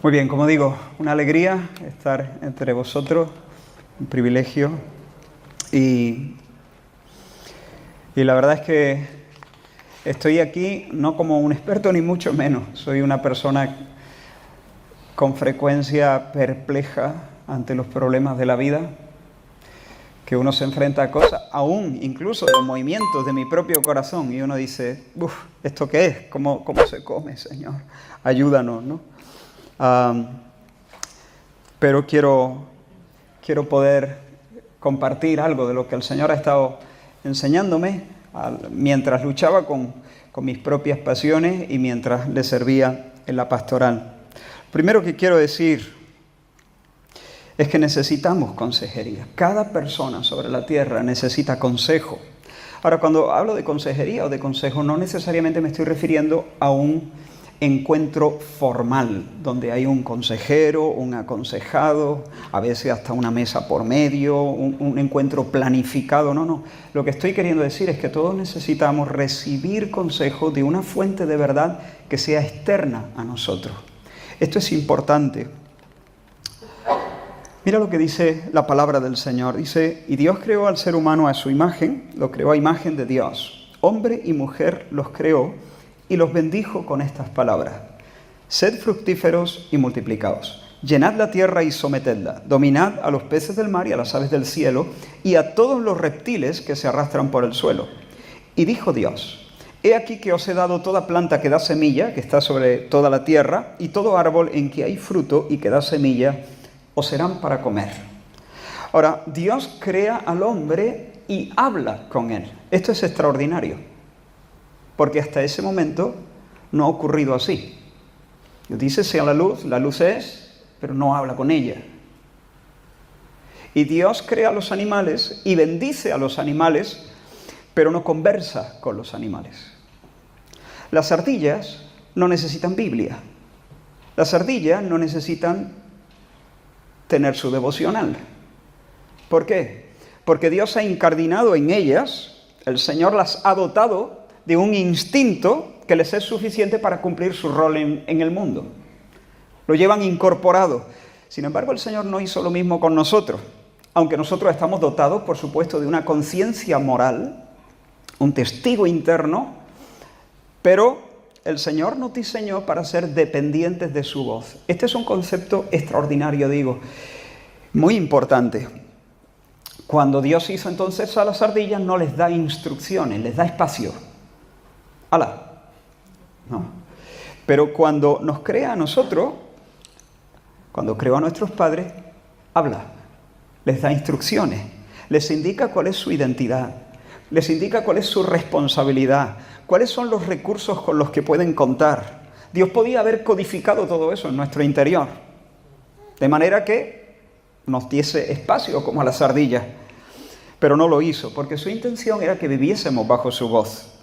Muy bien, como digo, una alegría estar entre vosotros, un privilegio. Y la verdad es que estoy aquí no como un experto ni mucho menos. Soy una persona con frecuencia perpleja ante los problemas de la vida, que uno se enfrenta a cosas, aún incluso los movimientos de mi propio corazón, y uno dice, ¿esto qué es? ¿Cómo se come, Señor? Ayúdanos, ¿no? Pero quiero poder compartir algo de lo que el Señor ha estado enseñándome mientras luchaba con mis propias pasiones y mientras le servía en la pastoral. Primero que quiero decir es que necesitamos consejería. Cada persona sobre la tierra necesita consejo. Ahora, cuando hablo de consejería o de consejo, no necesariamente me estoy refiriendo a un encuentro formal, donde hay un consejero, un aconsejado, a veces hasta una mesa por medio, un encuentro planificado. No. Lo que estoy queriendo decir es que todos necesitamos recibir consejo de una fuente de verdad que sea externa a nosotros. Esto es importante. Mira lo que dice la palabra del Señor. Dice, y Dios creó al ser humano a su imagen, lo creó a imagen de Dios. Hombre y mujer los creó y los bendijo con estas palabras. Sed fructíferos y multiplicaos. Llenad la tierra y sometedla. Dominad a los peces del mar y a las aves del cielo y a todos los reptiles que se arrastran por el suelo. Y dijo Dios, he aquí que os he dado toda planta que da semilla, que está sobre toda la tierra, y todo árbol en que hay fruto y que da semilla, os serán para comer. Ahora, Dios crea al hombre y habla con él. Esto es extraordinario, porque hasta ese momento no ha ocurrido así. Dios dice, sea la luz es, pero no habla con ella. Y Dios crea a los animales y bendice a los animales, pero no conversa con los animales. Las ardillas no necesitan Biblia. Las ardillas no necesitan tener su devocional. ¿Por qué? Porque Dios ha incardinado en ellas, el Señor las ha dotado de un instinto que les es suficiente para cumplir su rol en el mundo. Lo llevan incorporado. Sin embargo, el Señor no hizo lo mismo con nosotros. Aunque nosotros estamos dotados, por supuesto, de una conciencia moral, un testigo interno, pero el Señor nos diseñó para ser dependientes de su voz. Este es un concepto extraordinario, digo, muy importante. Cuando Dios hizo entonces a las ardillas, no les da instrucciones, les da espacio. ¡Hala! No. Pero cuando nos crea a nosotros, cuando creó a nuestros padres, habla, les da instrucciones, les indica cuál es su identidad, les indica cuál es su responsabilidad, cuáles son los recursos con los que pueden contar. Dios podía haber codificado todo eso en nuestro interior, de manera que nos diese espacio como a las ardillas, pero no lo hizo, porque su intención era que viviésemos bajo su voz.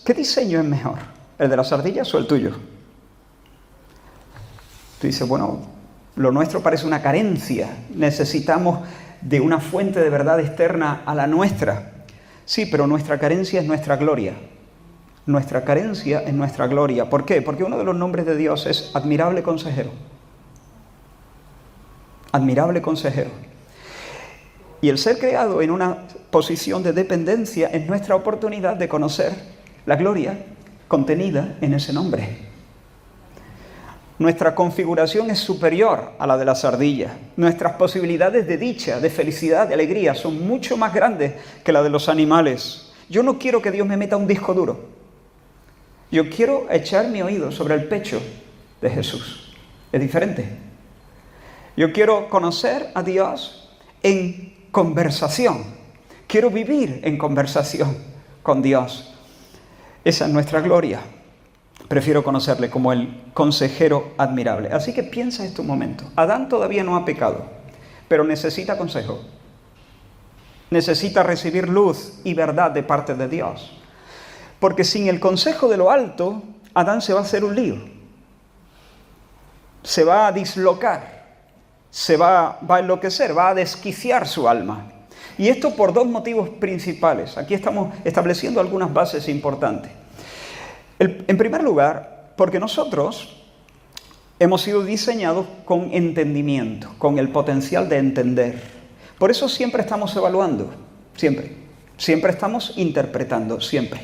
¿Qué diseño es mejor? ¿El de las ardillas o el tuyo? Tú dices, bueno, lo nuestro parece una carencia, necesitamos de una fuente de verdad externa a la nuestra. Sí, pero nuestra carencia es nuestra gloria. Nuestra carencia es nuestra gloria. ¿Por qué? Porque uno de los nombres de Dios es admirable consejero. Admirable consejero. Y el ser creado en una posición de dependencia es nuestra oportunidad de conocer la gloria contenida en ese nombre. Nuestra configuración es superior a la de las ardillas. Nuestras posibilidades de dicha, de felicidad, de alegría son mucho más grandes que las de los animales. Yo no quiero que Dios me meta un disco duro. Yo quiero echar mi oído sobre el pecho de Jesús. Es diferente. Yo quiero conocer a Dios en conversación. Quiero vivir en conversación con Dios. Esa es nuestra gloria. Prefiero conocerle como el consejero admirable. Así que piensa esto un momento. Adán todavía no ha pecado, pero necesita consejo. Necesita recibir luz y verdad de parte de Dios. Porque sin el consejo de lo alto, Adán se va a hacer un lío. Se va a dislocar. Se va a enloquecer, va a desquiciar su alma. Y esto por dos motivos principales. Aquí estamos estableciendo algunas bases importantes. En primer lugar, porque nosotros hemos sido diseñados con entendimiento, con el potencial de entender. Por eso siempre estamos evaluando, siempre. Siempre estamos interpretando, siempre.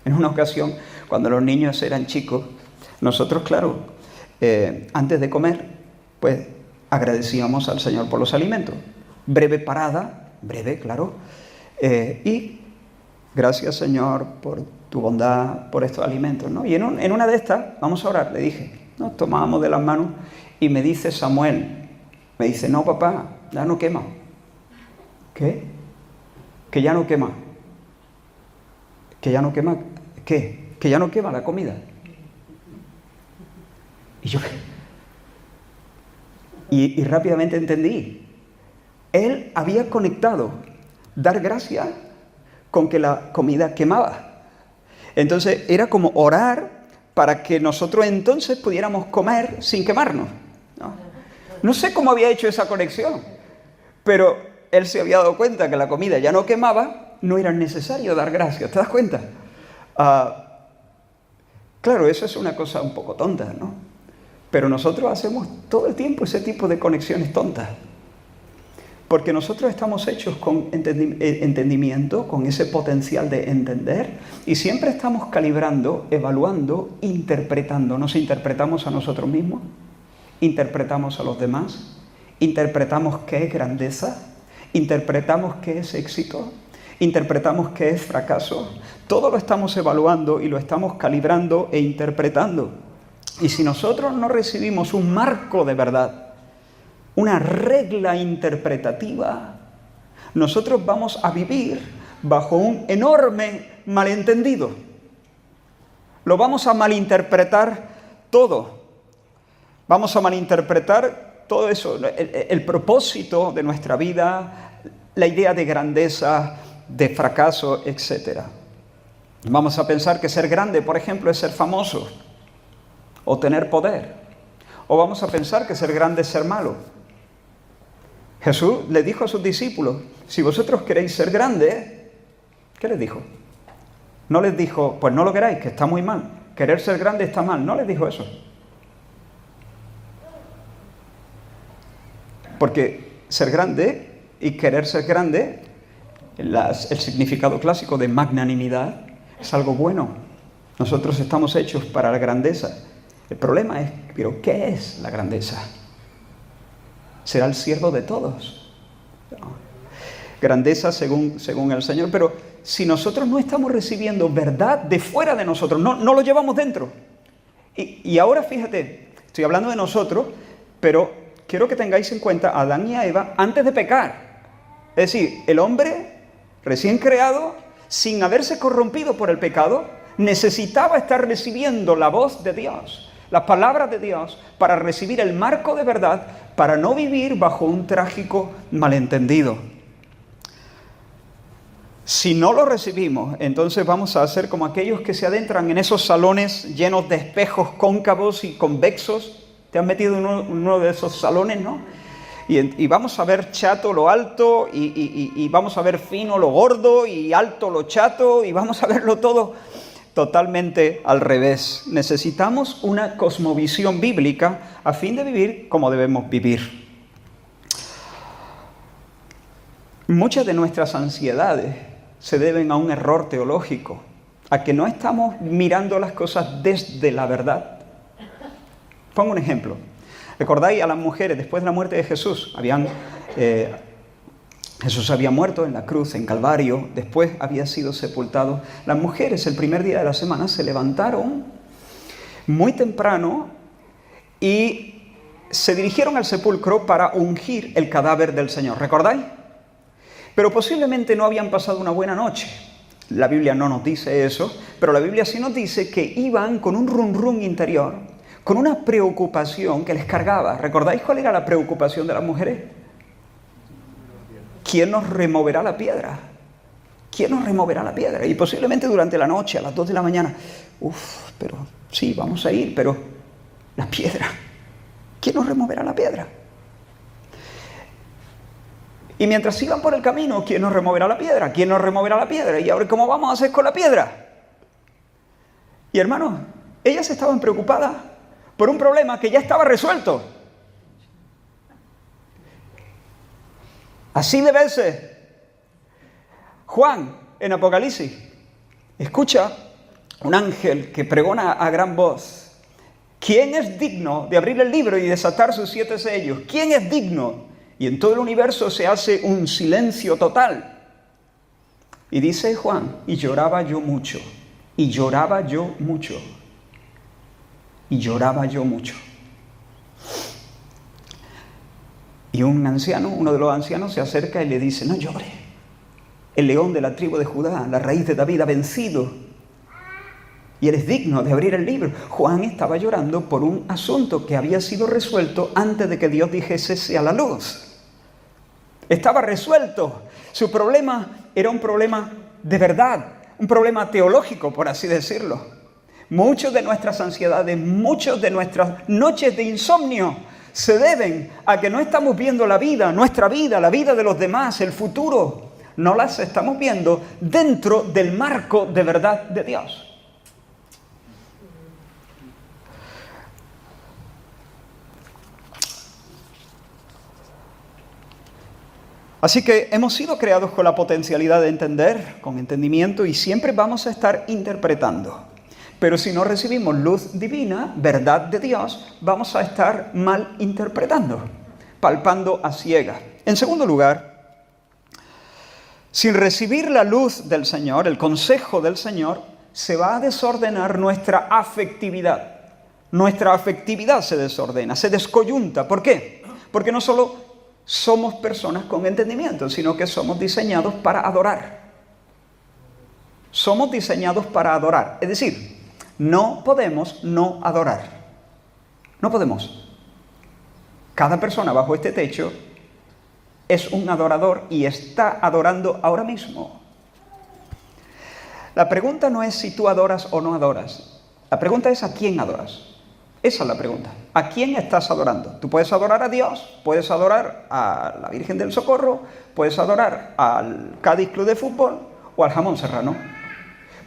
En una ocasión, cuando los niños eran chicos, nosotros, claro, antes de comer, pues agradecíamos al Señor por los alimentos. Breve parada, breve, claro, y gracias, Señor, por tu bondad, por estos alimentos, ¿no? Y en una de estas, vamos a orar, le dije, nos tomábamos de las manos y me dice Samuel, me dice, no, papá, ya no quema. ¿Qué? Que ya no quema. ¿Que ya no quema? ¿Qué? Que ya no quema la comida. Y rápidamente entendí. Él había conectado dar gracias con que la comida quemaba. Entonces era como orar para que nosotros entonces pudiéramos comer sin quemarnos. No sé cómo había hecho esa conexión, pero él se había dado cuenta que la comida ya no quemaba, no era necesario dar gracias, ¿te das cuenta? Claro, eso es una cosa un poco tonta, ¿no? Pero nosotros hacemos todo el tiempo ese tipo de conexiones tontas. Porque nosotros estamos hechos con entendimiento, con ese potencial de entender, y siempre estamos calibrando, evaluando, interpretando. Nos interpretamos a nosotros mismos, interpretamos a los demás, interpretamos qué es grandeza, interpretamos qué es éxito, interpretamos qué es fracaso. Todo lo estamos evaluando y lo estamos calibrando e interpretando. Y si nosotros no recibimos un marco de verdad, una regla interpretativa, nosotros vamos a vivir bajo un enorme malentendido. Lo vamos a malinterpretar todo. Vamos a malinterpretar todo eso, el propósito de nuestra vida, la idea de grandeza, de fracaso, etc. Vamos a pensar que ser grande, por ejemplo, es ser famoso o tener poder. O vamos a pensar que ser grande es ser malo. Jesús le dijo a sus discípulos, si vosotros queréis ser grandes, ¿qué les dijo? No les dijo, pues no lo queráis, que está muy mal. Querer ser grande está mal. No les dijo eso. Porque ser grande y querer ser grande, el significado clásico de magnanimidad, es algo bueno. Nosotros estamos hechos para la grandeza. El problema es, ¿pero qué es la grandeza? Será el siervo de todos. Grandeza según el Señor. Pero si nosotros no estamos recibiendo verdad de fuera de nosotros, no lo llevamos dentro. Y ahora fíjate, estoy hablando de nosotros, pero quiero que tengáis en cuenta a Adán y a Eva antes de pecar. Es decir, el hombre recién creado, sin haberse corrompido por el pecado, necesitaba estar recibiendo la voz de Dios, las palabras de Dios, para recibir el marco de verdad, para no vivir bajo un trágico malentendido. Si no lo recibimos, entonces vamos a ser como aquellos que se adentran en esos salones llenos de espejos cóncavos y convexos. Te has metido en uno de esos salones, ¿no? Y vamos a ver chato lo alto, y vamos a ver fino lo gordo, y alto lo chato, y vamos a verlo todo totalmente al revés. Necesitamos una cosmovisión bíblica a fin de vivir como debemos vivir. Muchas de nuestras ansiedades se deben a un error teológico, a que no estamos mirando las cosas desde la verdad. Pongo un ejemplo. ¿Recordáis a las mujeres después de la muerte de Jesús? Jesús había muerto en la cruz, en Calvario, después había sido sepultado. Las mujeres el primer día de la semana se levantaron muy temprano y se dirigieron al sepulcro para ungir el cadáver del Señor. ¿Recordáis? Pero posiblemente no habían pasado una buena noche. La Biblia no nos dice eso, pero la Biblia sí nos dice que iban con un rum rum interior, con una preocupación que les cargaba. ¿Recordáis cuál era la preocupación de las mujeres? ¿Quién nos removerá la piedra? ¿Quién nos removerá la piedra? Y posiblemente durante la noche, a las 2 de la mañana, pero sí, vamos a ir, pero la piedra, ¿quién nos removerá la piedra? Y mientras iban por el camino, ¿quién nos removerá la piedra? ¿Quién nos removerá la piedra? ¿Y ahora cómo vamos a hacer con la piedra? Y hermanos, ellas estaban preocupadas por un problema que ya estaba resuelto. Así de veces, Juan, en Apocalipsis, escucha un ángel que pregona a gran voz: ¿quién es digno de abrir el libro y desatar sus 7 sellos? ¿Quién es digno? Y en todo el universo se hace un silencio total. Y dice Juan: y lloraba yo mucho, y lloraba yo mucho, y lloraba yo mucho. Y un anciano, uno de los ancianos, se acerca y le dice: no llore, el león de la tribu de Judá, la raíz de David, ha vencido, y eres digno de abrir el libro. Juan estaba llorando por un asunto que había sido resuelto antes de que Dios dijese sea la luz. Estaba resuelto. Su problema era un problema de verdad, un problema teológico, por así decirlo. Muchas de nuestras ansiedades, muchas de nuestras noches de insomnio se deben a que no estamos viendo la vida, nuestra vida, la vida de los demás, el futuro. No las estamos viendo dentro del marco de verdad de Dios. Así que hemos sido creados con la potencialidad de entender, con entendimiento, y siempre vamos a estar interpretando. Pero si no recibimos luz divina, verdad de Dios, vamos a estar mal interpretando, palpando a ciegas. En segundo lugar, sin recibir la luz del Señor, el consejo del Señor, se va a desordenar nuestra afectividad. Nuestra afectividad se desordena, se descoyunta. ¿Por qué? Porque no solo somos personas con entendimiento, sino que somos diseñados para adorar. Somos diseñados para adorar. Es decir, no podemos no adorar. No podemos. Cada persona bajo este techo es un adorador y está adorando ahora mismo. La pregunta no es si tú adoras o no adoras. La pregunta es ¿a quién adoras? Esa es la pregunta. ¿A quién estás adorando? Tú puedes adorar a Dios, puedes adorar a la Virgen del Socorro, puedes adorar al Cádiz Club de Fútbol o al Jamón Serrano.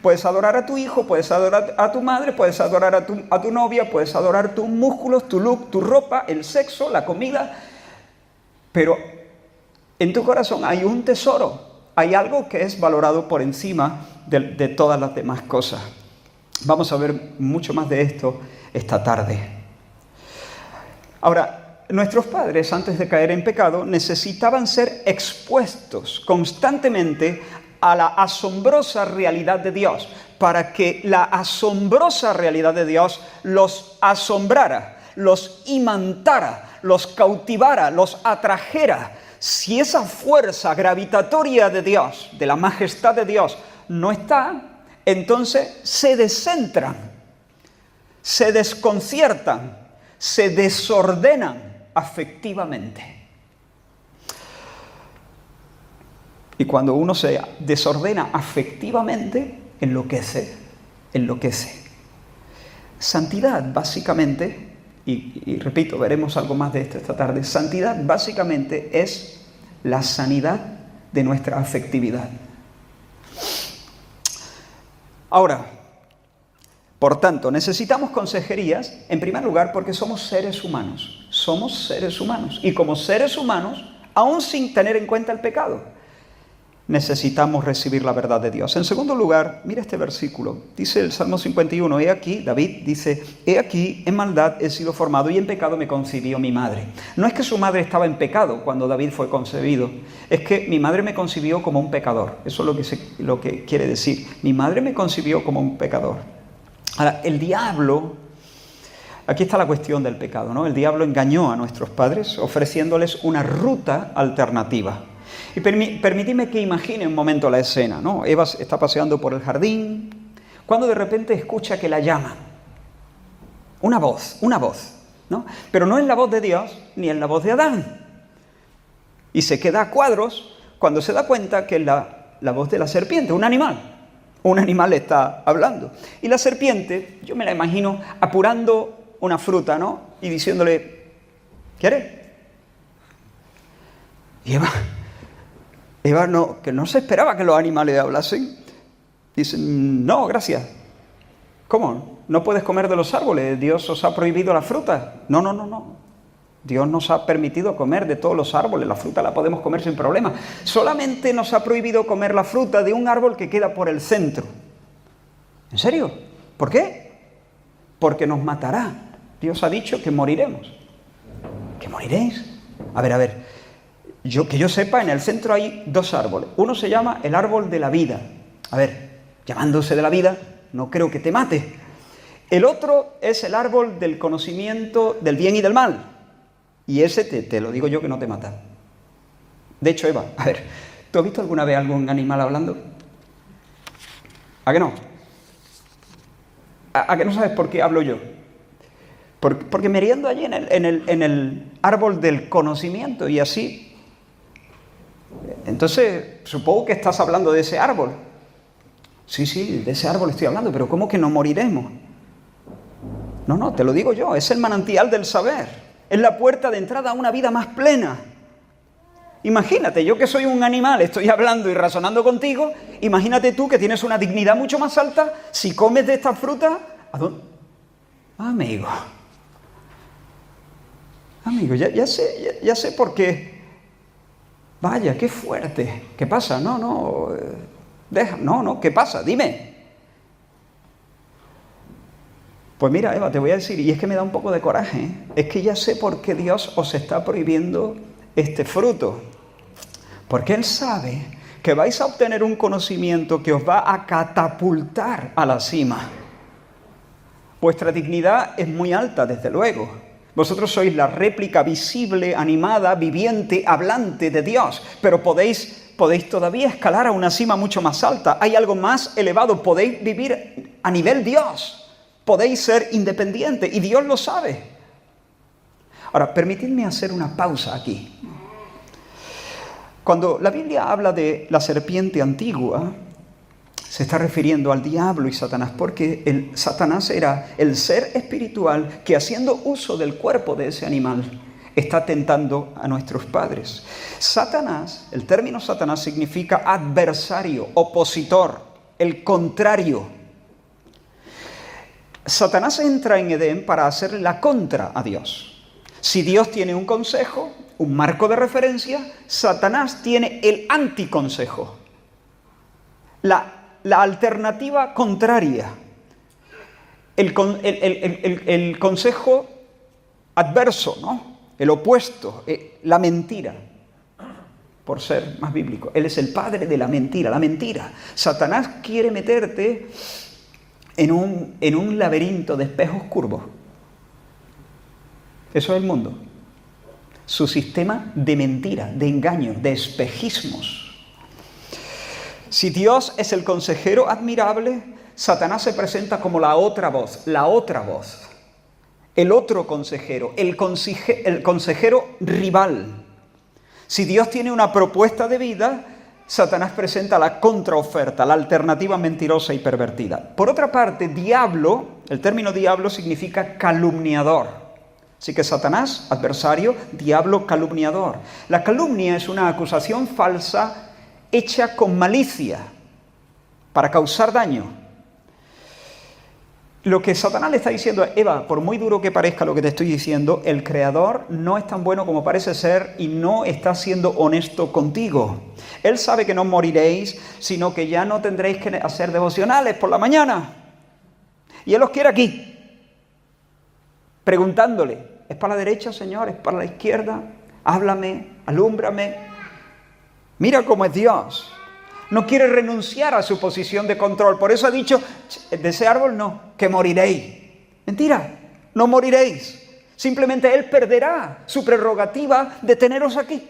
Puedes adorar a tu hijo, puedes adorar a tu madre, puedes adorar a tu novia, puedes adorar tus músculos, tu look, tu ropa, el sexo, la comida. Pero en tu corazón hay un tesoro, hay algo que es valorado por encima de todas las demás cosas. Vamos a ver mucho más de esto esta tarde. Ahora, nuestros padres, antes de caer en pecado, necesitaban ser expuestos constantemente a la asombrosa realidad de Dios, para que la asombrosa realidad de Dios los asombrara, los imantara, los cautivara, los atrajera. Si esa fuerza gravitatoria de Dios, de la majestad de Dios, no está, entonces se descentran, se desconciertan, se desordenan afectivamente. Y cuando uno se desordena afectivamente, enloquece. Santidad, básicamente, y repito, veremos algo más de esto esta tarde, santidad básicamente es la sanidad de nuestra afectividad. Ahora, por tanto, necesitamos consejerías, en primer lugar, porque somos seres humanos. Somos seres humanos. Y como seres humanos, aún sin tener en cuenta el pecado, necesitamos recibir la verdad de Dios. En segundo lugar, mira este versículo. Dice el Salmo 51, he aquí, David dice, he aquí, en maldad he sido formado y en pecado me concibió mi madre. No es que su madre estaba en pecado cuando David fue concebido, es que mi madre me concibió como un pecador. Eso es lo que quiere decir. Mi madre me concibió como un pecador. Ahora, el diablo, aquí está la cuestión del pecado, ¿no? El diablo engañó a nuestros padres ofreciéndoles una ruta alternativa. Y permíteme que imagine un momento la escena, ¿no? Eva está paseando por el jardín, cuando de repente escucha que la llaman. Una voz, ¿no? Pero no es la voz de Dios, ni es la voz de Adán. Y se queda a cuadros cuando se da cuenta que es la voz de la serpiente, un animal. Un animal le está hablando. Y la serpiente, yo me la imagino apurando una fruta, ¿no? Y diciéndole, ¿quieres? Y Eva no, que no se esperaba que los animales hablasen. Dice, no, gracias. ¿Cómo? ¿No puedes comer de los árboles? ¿Dios os ha prohibido la fruta? No, no, no, no. Dios nos ha permitido comer de todos los árboles, la fruta la podemos comer sin problema. Solamente nos ha prohibido comer la fruta de un árbol que queda por el centro. ¿En serio? ¿Por qué? Porque nos matará. Dios ha dicho que moriremos. ¿Que moriréis? A ver. Que yo sepa, en el centro hay 2 árboles. Uno se llama el árbol de la vida. A ver, llamándose de la vida, no creo que te mate. El otro es el árbol del conocimiento del bien y del mal. Y ese te lo digo yo que no te mata. De hecho, Eva, a ver, ¿tú has visto alguna vez algún animal hablando? ¿A que no? ¿A que no sabes por qué hablo yo? Porque me riendo allí en el árbol del conocimiento y así. Entonces, supongo que estás hablando de ese árbol. Sí, de ese árbol estoy hablando, pero ¿cómo que no moriremos? No, te lo digo yo, es el manantial del saber. Es la puerta de entrada a una vida más plena. Imagínate, yo que soy un animal, estoy hablando y razonando contigo, imagínate tú que tienes una dignidad mucho más alta, si comes de esta fruta, ¿a dónde? Amigo, ya sé por qué. Vaya, qué fuerte. ¿Qué pasa? No, ¿qué pasa? Dime. Pues mira, Eva, te voy a decir, y es que me da un poco de coraje, ¿eh? Es que ya sé por qué Dios os está prohibiendo este fruto. Porque Él sabe que vais a obtener un conocimiento que os va a catapultar a la cima. Vuestra dignidad es muy alta, desde luego. Vosotros sois la réplica visible, animada, viviente, hablante de Dios, pero podéis todavía escalar a una cima mucho más alta. Hay algo más elevado, podéis vivir a nivel Dios. Podéis ser independientes y Dios lo sabe. Ahora, permitidme hacer una pausa aquí. Cuando la Biblia habla de la serpiente antigua, se está refiriendo al diablo y Satanás, porque Satanás era el ser espiritual que, haciendo uso del cuerpo de ese animal, está tentando a nuestros padres. Satanás, el término Satanás significa adversario, opositor, el contrario. Satanás entra en Edén para hacer la contra a Dios. Si Dios tiene un consejo, un marco de referencia, Satanás tiene el anticonsejo, la alternativa contraria, el consejo adverso, ¿no? El opuesto, la mentira, por ser más bíblico. Él es el padre de la mentira, la mentira. Satanás quiere meterte en un laberinto de espejos curvos. Eso es el mundo. Su sistema de mentira, de engaño, de espejismos. Si Dios es el consejero admirable, Satanás se presenta como la otra voz, el otro consejero, el consejero rival. Si Dios tiene una propuesta de vida, Satanás presenta la contraoferta, la alternativa mentirosa y pervertida. Por otra parte, diablo, el término diablo significa calumniador. Así que Satanás, adversario, diablo, calumniador. La calumnia es una acusación falsa hecha con malicia para causar daño. Lo que Satanás le está diciendo es: Eva, por muy duro que parezca lo que te estoy diciendo, el Creador no es tan bueno como parece ser y no está siendo honesto contigo. Él sabe que no moriréis, sino que ya no tendréis que hacer devocionales por la mañana. Y Él os quiere aquí, preguntándole: ¿es para la derecha, Señor? ¿Es para la izquierda? Háblame, alúmbrame. Mira cómo es Dios. No quiere renunciar a su posición de control. Por eso ha dicho: de ese árbol no, que moriréis. Mentira, no moriréis. Simplemente Él perderá su prerrogativa de teneros aquí,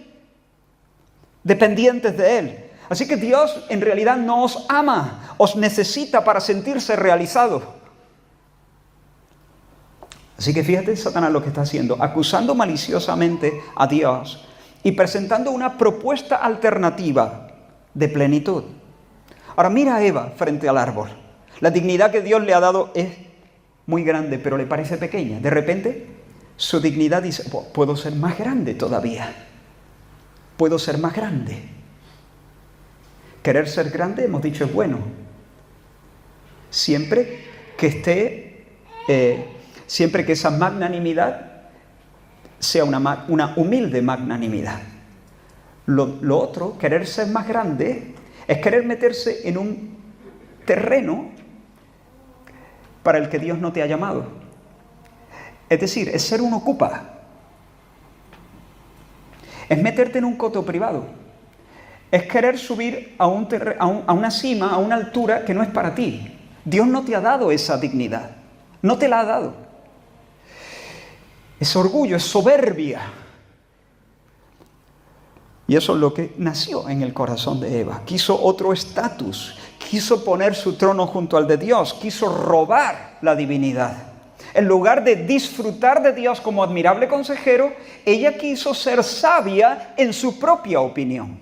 dependientes de Él. Así que Dios en realidad no os ama, os necesita para sentirse realizado. Así que fíjate Satanás lo que está haciendo, acusando maliciosamente a Dios y presentando una propuesta alternativa de plenitud. Ahora mira a Eva frente al árbol. La dignidad que Dios le ha dado es muy grande, pero le parece pequeña. De repente, su dignidad dice: puedo ser más grande todavía. Puedo ser más grande. Querer ser grande, hemos dicho, es bueno. Siempre que esté, siempre que esa magnanimidad sea una humilde magnanimidad. Lo otro, querer ser más grande, es querer meterse en un terreno para el que Dios no te ha llamado. Es decir, es ser un ocupa. Es meterte en un coto privado. Es querer subir a una cima, a una altura que no es para ti. Dios no te ha dado esa dignidad. No te la ha dado. Es orgullo, es soberbia. Y eso es lo que nació en el corazón de Eva. Quiso otro estatus. Quiso poner su trono junto al de Dios. Quiso robar la divinidad. En lugar de disfrutar de Dios como admirable consejero, ella quiso ser sabia en su propia opinión.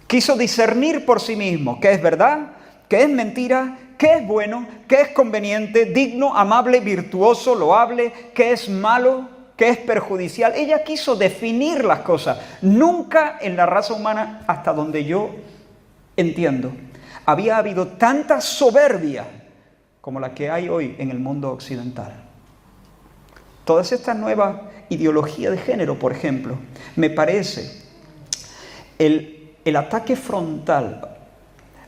Quiso discernir por sí mismo qué es verdad, qué es mentira, qué es bueno, qué es conveniente, digno, amable, virtuoso, loable, qué es malo, qué es perjudicial. Ella quiso definir las cosas. Nunca en la raza humana, hasta donde yo entiendo, había habido tanta soberbia como la que hay hoy en el mundo occidental. Todas estas nuevas ideologías de género, por ejemplo, me parece el ataque frontal,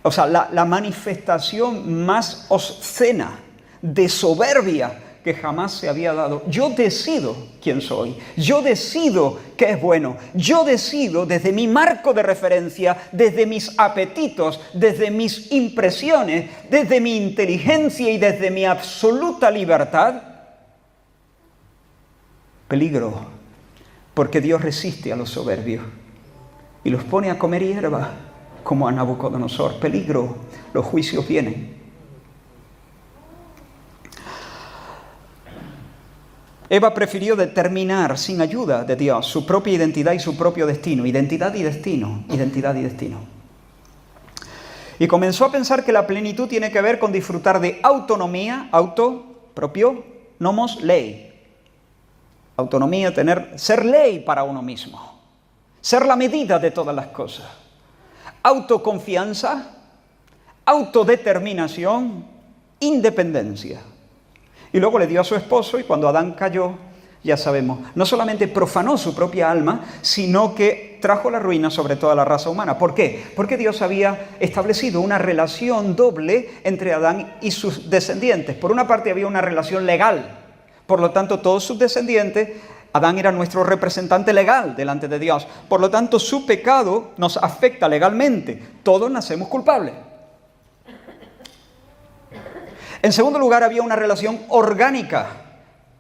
o sea, la manifestación más obscena de soberbia que jamás se había dado. Yo decido quién soy, yo decido qué es bueno, yo decido desde mi marco de referencia, desde mis apetitos, desde mis impresiones, desde mi inteligencia y desde mi absoluta libertad. Peligro, porque Dios resiste a los soberbios y los pone a comer hierba, como a Nabucodonosor. Peligro, los juicios vienen. Eva prefirió determinar sin ayuda de Dios su propia identidad y su propio destino. Identidad y destino, identidad y destino. Y comenzó a pensar que la plenitud tiene que ver con disfrutar de autonomía, auto, propio, nomos, ley. Autonomía, ser ley para uno mismo. Ser la medida de todas las cosas. Autoconfianza, autodeterminación, independencia. Y luego le dio a su esposo y cuando Adán cayó, ya sabemos, no solamente profanó su propia alma, sino que trajo la ruina sobre toda la raza humana. ¿Por qué? Porque Dios había establecido una relación doble entre Adán y sus descendientes. Por una parte había una relación legal, por lo tanto todos sus descendientes, Adán era nuestro representante legal delante de Dios. Por lo tanto su pecado nos afecta legalmente. Todos nacemos culpables. En segundo lugar, había una relación orgánica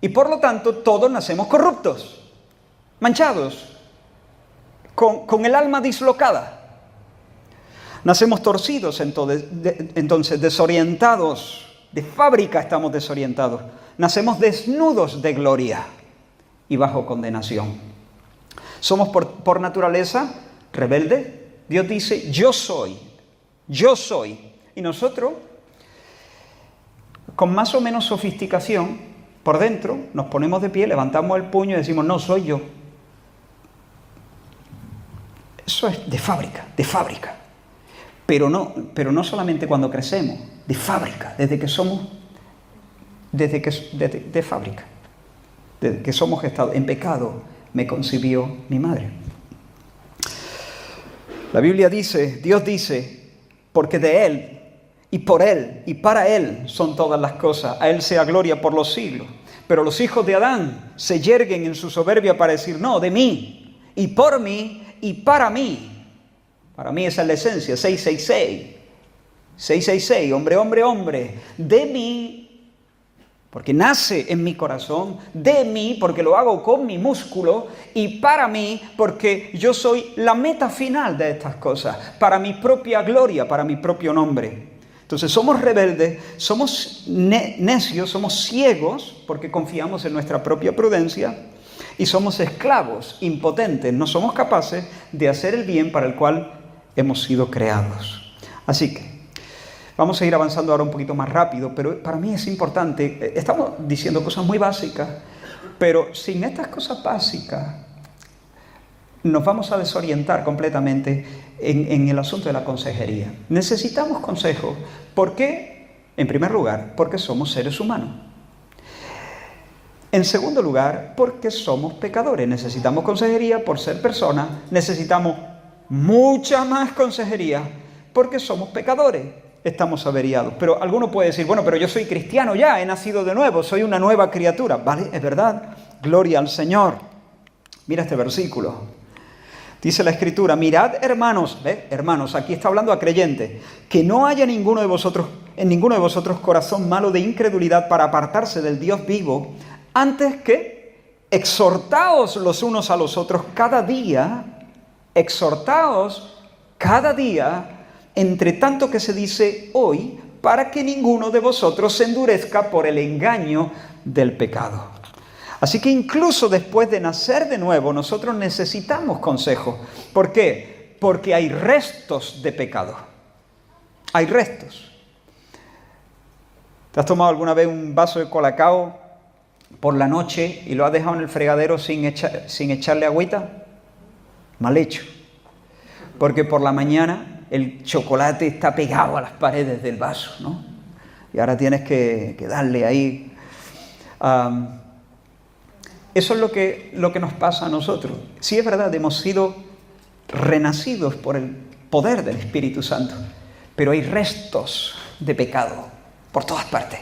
y por lo tanto todos nacemos corruptos, manchados, con el alma dislocada. Nacemos torcidos, entonces desorientados, de fábrica estamos desorientados. Nacemos desnudos de gloria y bajo condenación. Somos por naturaleza rebeldes. Dios dice, yo soy. Y nosotros, con más o menos sofisticación, por dentro, nos ponemos de pie, levantamos el puño y decimos, no, soy yo. Eso es de fábrica. Pero no solamente cuando crecemos, de fábrica, desde que somos gestados. En pecado me concibió mi madre. La Biblia dice, Dios dice, porque de Él, y por Él, y para Él son todas las cosas. A Él sea gloria por los siglos. Pero los hijos de Adán se yerguen en su soberbia para decir, no, de mí, y por mí, y para mí. Para mí esa es la esencia, 666. 666, hombre, de mí, porque nace en mi corazón, de mí, porque lo hago con mi músculo, y para mí, porque yo soy la meta final de estas cosas, para mi propia gloria, para mi propio nombre. Entonces somos rebeldes, somos necios, somos ciegos porque confiamos en nuestra propia prudencia y somos esclavos, impotentes, no somos capaces de hacer el bien para el cual hemos sido creados. Así que vamos a ir avanzando ahora un poquito más rápido, pero para mí es importante, estamos diciendo cosas muy básicas, pero sin estas cosas básicas nos vamos a desorientar completamente en el asunto de la consejería. Necesitamos consejos. ¿Por qué En primer lugar, porque somos seres humanos. En segundo lugar, porque somos pecadores. Necesitamos consejería por ser personas. Necesitamos mucha más consejería porque somos pecadores. Estamos averiados. Pero alguno puede decir, bueno, pero yo soy cristiano ya, he nacido de nuevo, soy una nueva criatura. Vale, es verdad. Gloria al Señor. Mira este versículo. Dice la Escritura, mirad hermanos, hermanos, aquí está hablando a creyentes, que no haya en ninguno de vosotros corazón malo de incredulidad para apartarse del Dios vivo, antes que exhortaos los unos a los otros cada día, entre tanto que se dice hoy, para que ninguno de vosotros se endurezca por el engaño del pecado. Así que incluso después de nacer de nuevo, nosotros necesitamos consejo. ¿Por qué? Porque hay restos de pecado. Hay restos. ¿Te has tomado alguna vez un vaso de Colacao por la noche y lo has dejado en el fregadero sin echarle agüita? Mal hecho. Porque por la mañana el chocolate está pegado a las paredes del vaso, ¿no? Y ahora tienes que darle ahí. Eso es lo que nos pasa a nosotros. Sí, es verdad, hemos sido renacidos por el poder del Espíritu Santo, pero hay restos de pecado por todas partes.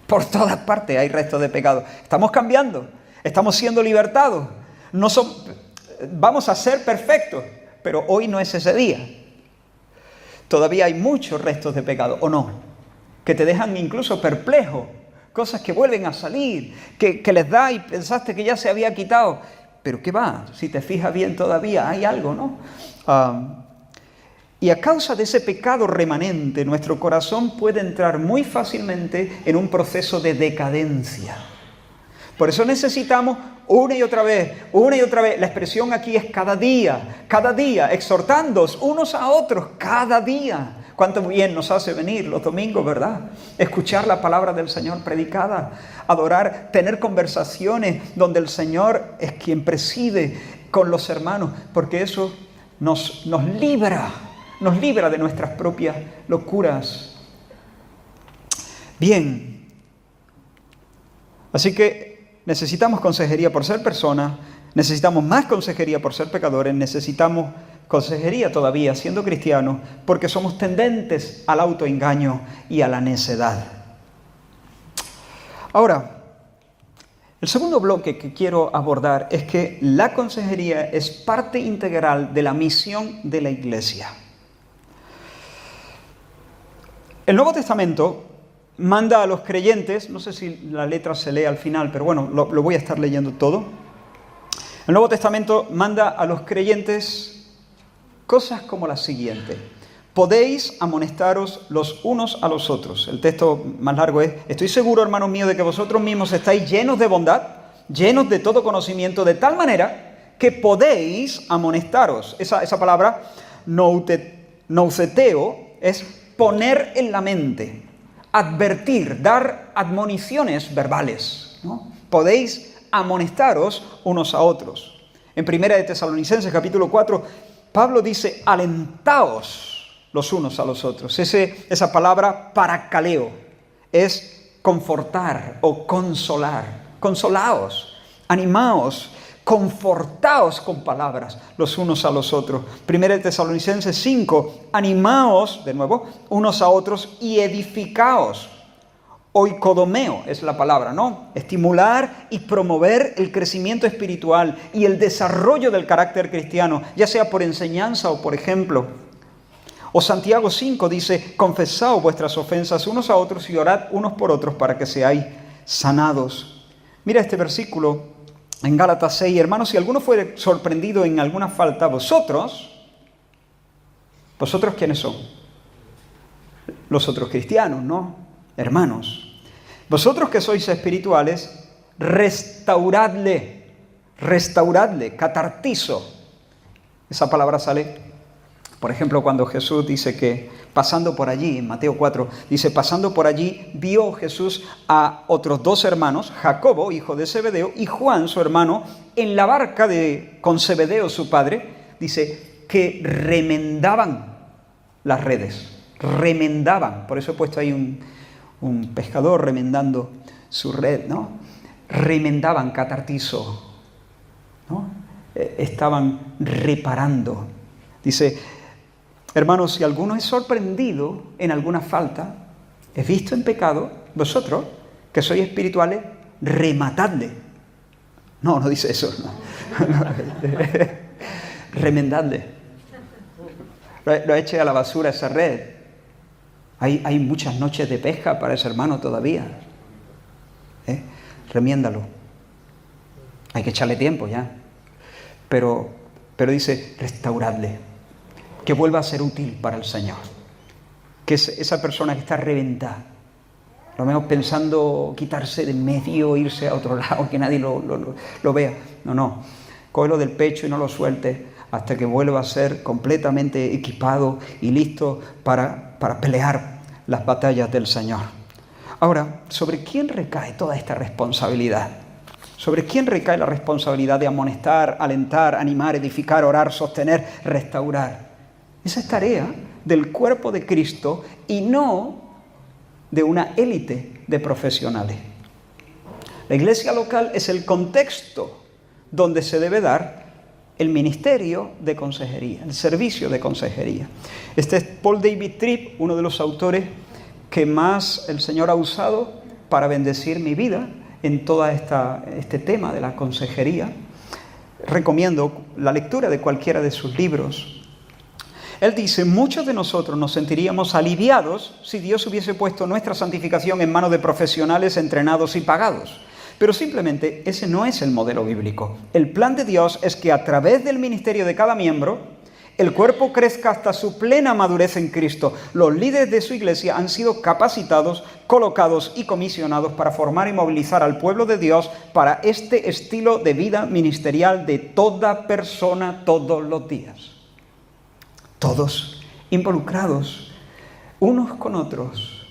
Por todas partes hay restos de pecado. Estamos cambiando, estamos siendo libertados. Vamos a ser perfectos, pero hoy no es ese día. Todavía hay muchos restos de pecado, ¿o no? Que te dejan incluso perplejo. Cosas que vuelven a salir, que les da y pensaste que ya se había quitado. Pero ¿qué va? Si te fijas bien todavía hay algo, ¿no? Y a causa de ese pecado remanente, nuestro corazón puede entrar muy fácilmente en un proceso de decadencia. Por eso necesitamos una y otra vez, la expresión aquí es cada día, exhortándoos unos a otros, cada día. Cuánto bien nos hace venir los domingos, ¿verdad? Escuchar la palabra del Señor predicada, adorar, tener conversaciones donde el Señor es quien preside con los hermanos, porque eso nos libra de nuestras propias locuras. Bien, así que necesitamos consejería por ser personas, necesitamos más consejería por ser pecadores, necesitamos consejería todavía siendo cristianos porque somos tendentes al autoengaño y a la necedad. Ahora, el segundo bloque que quiero abordar es que la consejería es parte integral de la misión de la Iglesia. El Nuevo Testamento manda a los creyentes, no sé si la letra se lee al final, pero bueno, lo voy a estar leyendo todo. El Nuevo Testamento manda a los creyentes cosas como la siguiente: podéis amonestaros los unos a los otros. El texto más largo es: estoy seguro, hermanos míos, de que vosotros mismos estáis llenos de bondad, llenos de todo conocimiento, de tal manera que podéis amonestaros. Esa palabra, nouseteo, es poner en la mente, advertir, dar admoniciones verbales, ¿no? Podéis amonestaros unos a otros. En 1 de Tesalonicenses, capítulo 4, Pablo dice, alentaos los unos a los otros. Esa palabra parakaleo es confortar o consolar. Consolaos, animaos, confortaos con palabras los unos a los otros. 1 de Tesalonicenses 5, animaos, de nuevo, unos a otros y edificaos. Oikodomeo es la palabra, ¿no? Estimular y promover el crecimiento espiritual y el desarrollo del carácter cristiano, ya sea por enseñanza o por ejemplo. O Santiago 5 dice, confesaos vuestras ofensas unos a otros y orad unos por otros para que seáis sanados. Mira este versículo en Gálatas 6, hermanos, si alguno fuere sorprendido en alguna falta, ¿vosotros quiénes son? Los otros cristianos, ¿no? Hermanos, vosotros que sois espirituales, restauradle, catartizo. Esa palabra sale, por ejemplo, cuando Jesús dice que pasando por allí, en Mateo 4, dice, pasando por allí, vio Jesús a otros dos hermanos, Jacobo, hijo de Zebedeo, y Juan, su hermano, en la barca con Zebedeo, su padre, dice, que remendaban las redes, remendaban, por eso he puesto ahí un pescador remendando su red, ¿no? Remendaban, catartizo, ¿no? Estaban reparando. Dice, hermanos, si alguno es sorprendido en alguna falta, es visto en pecado, vosotros, que sois espirituales, rematadle. No dice eso. No. Remendadle. Lo eche a la basura esa red. Hay muchas noches de pesca para ese hermano todavía. Remiéndalo. Hay que echarle tiempo ya. Pero dice, restauradle. Que vuelva a ser útil para el Señor. Que esa persona que está reventada, lo menos pensando quitarse de en medio, irse a otro lado, que nadie lo vea. No. Cógelo del pecho y no lo sueltes hasta que vuelva a ser completamente equipado y listo para pelear las batallas del Señor. Ahora, ¿sobre quién recae toda esta responsabilidad? ¿Sobre quién recae la responsabilidad de amonestar, alentar, animar, edificar, orar, sostener, restaurar? Esa es tarea del cuerpo de Cristo y no de una élite de profesionales. La iglesia local es el contexto donde se debe dar el ministerio de consejería, el servicio de consejería. Este es Paul David Tripp, uno de los autores que más el Señor ha usado para bendecir mi vida en todo este tema de la consejería. Recomiendo la lectura de cualquiera de sus libros. Él dice, muchos de nosotros nos sentiríamos aliviados si Dios hubiese puesto nuestra santificación en manos de profesionales entrenados y pagados. Pero simplemente ese no es el modelo bíblico. El plan de Dios es que a través del ministerio de cada miembro, el cuerpo crezca hasta su plena madurez en Cristo. Los líderes de su iglesia han sido capacitados, colocados y comisionados para formar y movilizar al pueblo de Dios para este estilo de vida ministerial de toda persona todos los días. Todos involucrados unos con otros,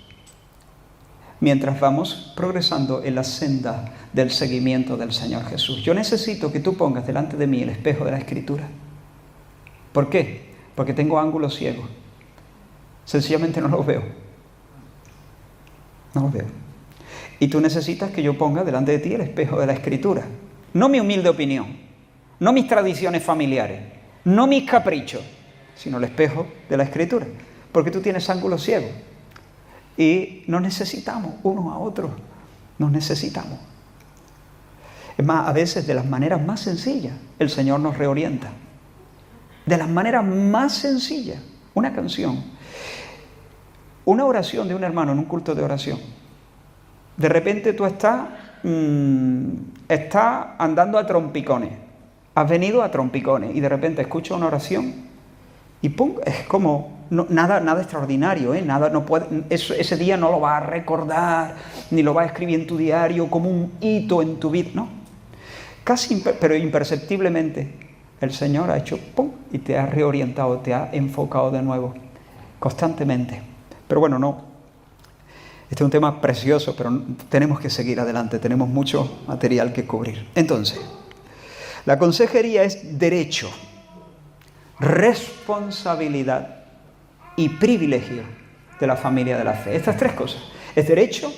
mientras vamos progresando en la senda del seguimiento del Señor Jesús. Yo necesito que tú pongas delante de mí el espejo de la Escritura. ¿Por qué? Porque tengo ángulos ciegos. Sencillamente no los veo. No los veo. Y tú necesitas que yo ponga delante de ti el espejo de la Escritura. No mi humilde opinión, no mis tradiciones familiares, no mis caprichos, sino el espejo de la Escritura. Porque tú tienes ángulos ciegos. Y nos necesitamos unos a otros. Nos necesitamos. Es más, a veces de las maneras más sencillas, el Señor nos reorienta. De las maneras más sencillas. Una canción. Una oración de un hermano en un culto de oración. De repente tú estás andando a trompicones. Has venido a trompicones y de repente escuchas una oración y ¡pum! Es como nada extraordinario, ¿eh? Ese día no lo vas a recordar, ni lo vas a escribir en tu diario como un hito en tu vida, ¿no? Pero imperceptiblemente el Señor ha hecho ¡pum! Y te ha reorientado, te ha enfocado de nuevo, constantemente. Pero bueno, no. Este es un tema precioso, pero tenemos que seguir adelante, tenemos mucho material que cubrir. Entonces, la consejería es derecho, responsabilidad y privilegio de la familia de la fe. Estas tres cosas. Es derecho,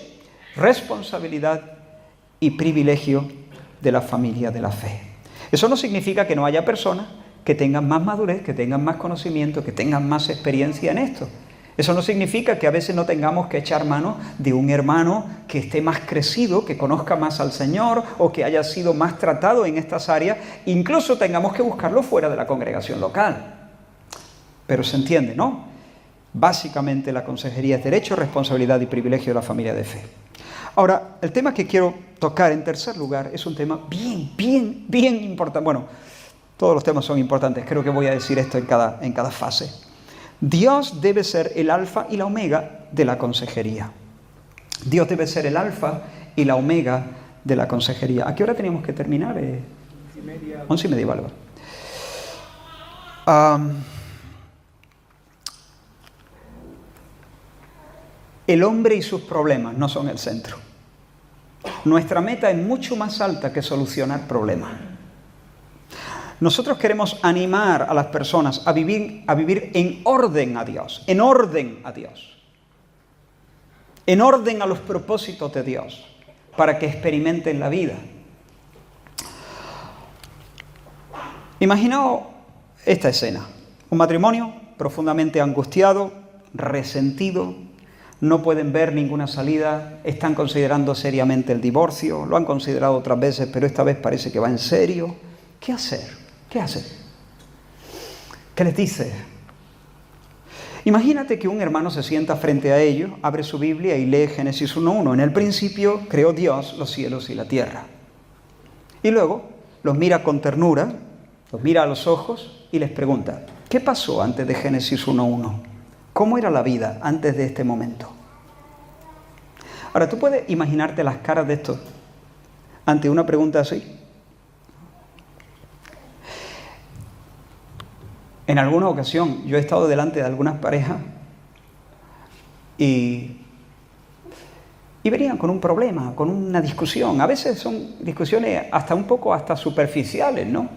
responsabilidad y privilegio de la familia de la fe. Eso no significa que no haya personas que tengan más madurez, que tengan más conocimiento, que tengan más experiencia en esto. Eso no significa que a veces no tengamos que echar mano de un hermano que esté más crecido, que conozca más al Señor o que haya sido más tratado en estas áreas. Incluso tengamos que buscarlo fuera de la congregación local. Pero se entiende, ¿no? Básicamente la consejería es derecho, responsabilidad y privilegio de la familia de fe. Ahora, el tema que quiero tocar en tercer lugar es un tema bien importante. Bueno, todos los temas son importantes, creo que voy a decir esto en cada fase. Dios debe ser el alfa y la omega de la consejería. Dios debe ser el alfa y la omega de la consejería. ¿A qué hora teníamos que terminar? 11:30, vale. El hombre y sus problemas no son el centro. Nuestra meta es mucho más alta que solucionar problemas. Nosotros queremos animar a las personas a vivir en orden a Dios, en orden a los propósitos de Dios, para que experimenten la vida. Imaginaos esta escena. Un matrimonio profundamente angustiado, resentido, no pueden ver ninguna salida, están considerando seriamente el divorcio, lo han considerado otras veces, pero esta vez parece que va en serio. ¿Qué hacer? ¿Qué hacer? ¿Qué les dice? Imagínate que un hermano se sienta frente a ellos, abre su Biblia y lee Génesis 1:1. En el principio creó Dios los cielos y la tierra. Y luego los mira con ternura, los mira a los ojos y les pregunta, ¿qué pasó antes de Génesis 1:1? ¿Cómo era la vida antes de este momento? Ahora, ¿tú puedes imaginarte las caras de estos ante una pregunta así? En alguna ocasión yo he estado delante de algunas parejas y venían con un problema, con una discusión. A veces son discusiones hasta un poco superficiales, ¿no?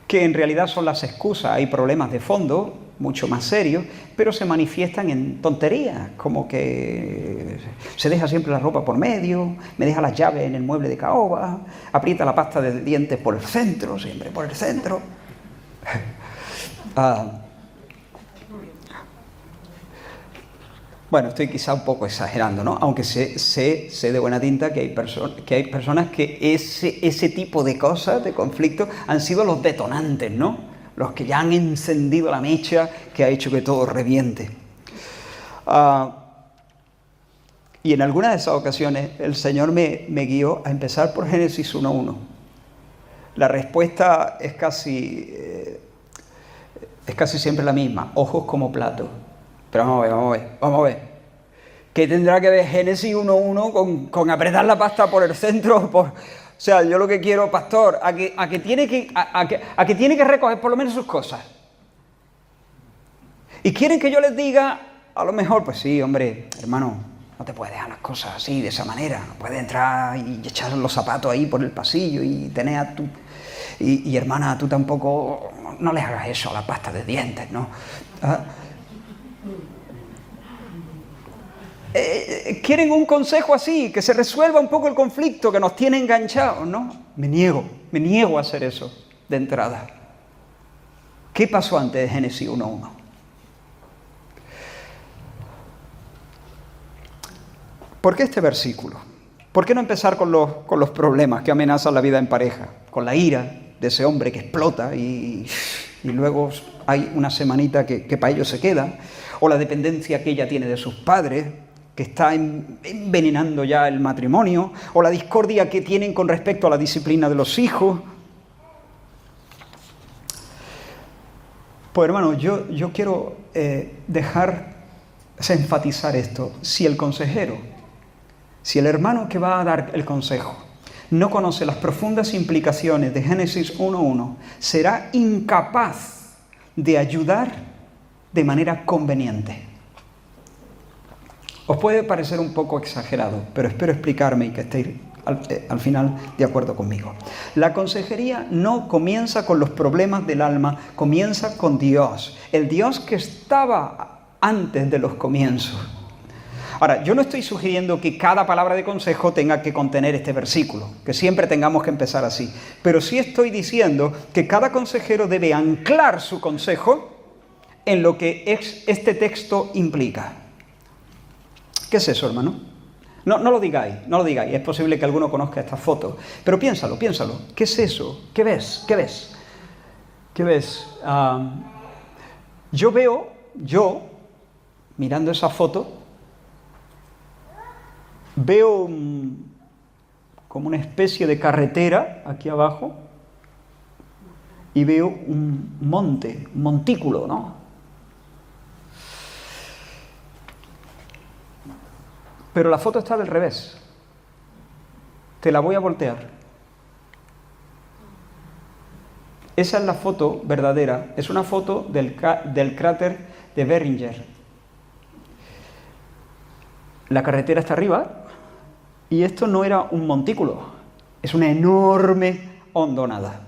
Que en realidad son las excusas. Hay problemas de fondo, mucho más serios, pero se manifiestan en tonterías, como que se deja siempre la ropa por medio, me deja las llaves en el mueble de caoba, aprieta la pasta de dientes por el centro, siempre por el centro. Bueno, estoy quizá un poco exagerando, ¿no? Aunque sé de buena tinta que hay personas que ese tipo de cosas, de conflictos, han sido los detonantes, ¿no? Los que ya han encendido la mecha que ha hecho que todo reviente. Y en alguna de esas ocasiones el Señor me guió a empezar por Génesis 1:1. La respuesta es casi siempre la misma, ojos como platos. Pero vamos a ver. ¿Qué tendrá que ver Génesis 1:1 con apretar la pasta por el centro? O sea, yo lo que quiero, pastor, a que tiene que recoger por lo menos sus cosas. Y quieren que yo les diga, a lo mejor, pues sí, hombre, hermano, no te puedes dejar las cosas así, de esa manera. No puedes entrar y echar los zapatos ahí por el pasillo y tener a tu... Y hermana, tú tampoco, no les hagas eso a la pasta de dientes, ¿no? Quieren un consejo así, que se resuelva un poco el conflicto que nos tiene enganchados, ¿no? Me niego a hacer eso de entrada. ¿Qué pasó antes de Génesis 1:1? ¿Por qué este versículo? ¿Por qué no empezar con los problemas que amenazan la vida en pareja? Con la ira de ese hombre que explota y luego hay una semanita que para ellos se queda, o la dependencia que ella tiene de sus padres, que está envenenando ya el matrimonio, o la discordia que tienen con respecto a la disciplina de los hijos. Pues hermano, yo quiero enfatizar esto. Si el hermano que va a dar el consejo no conoce las profundas implicaciones de Génesis 1:1, será incapaz de ayudar de manera conveniente. Os puede parecer un poco exagerado, pero espero explicarme y que estéis al final de acuerdo conmigo. La consejería no comienza con los problemas del alma, comienza con Dios, el Dios que estaba antes de los comienzos. Ahora, yo no estoy sugiriendo que cada palabra de consejo tenga que contener este versículo, que siempre tengamos que empezar así, pero sí estoy diciendo que cada consejero debe anclar su consejo en lo que este texto implica. ¿Qué es eso, hermano? No lo digáis, es posible que alguno conozca esta foto, pero piénsalo. ¿Qué es eso? ¿Qué ves? Yo, mirando esa foto, veo como una especie de carretera aquí abajo y veo un montículo, ¿no? Pero la foto está del revés. Te la voy a voltear. Esa es la foto verdadera. Es una foto del cráter de Barringer. La carretera está arriba y esto no era un montículo. Es una enorme hondonada.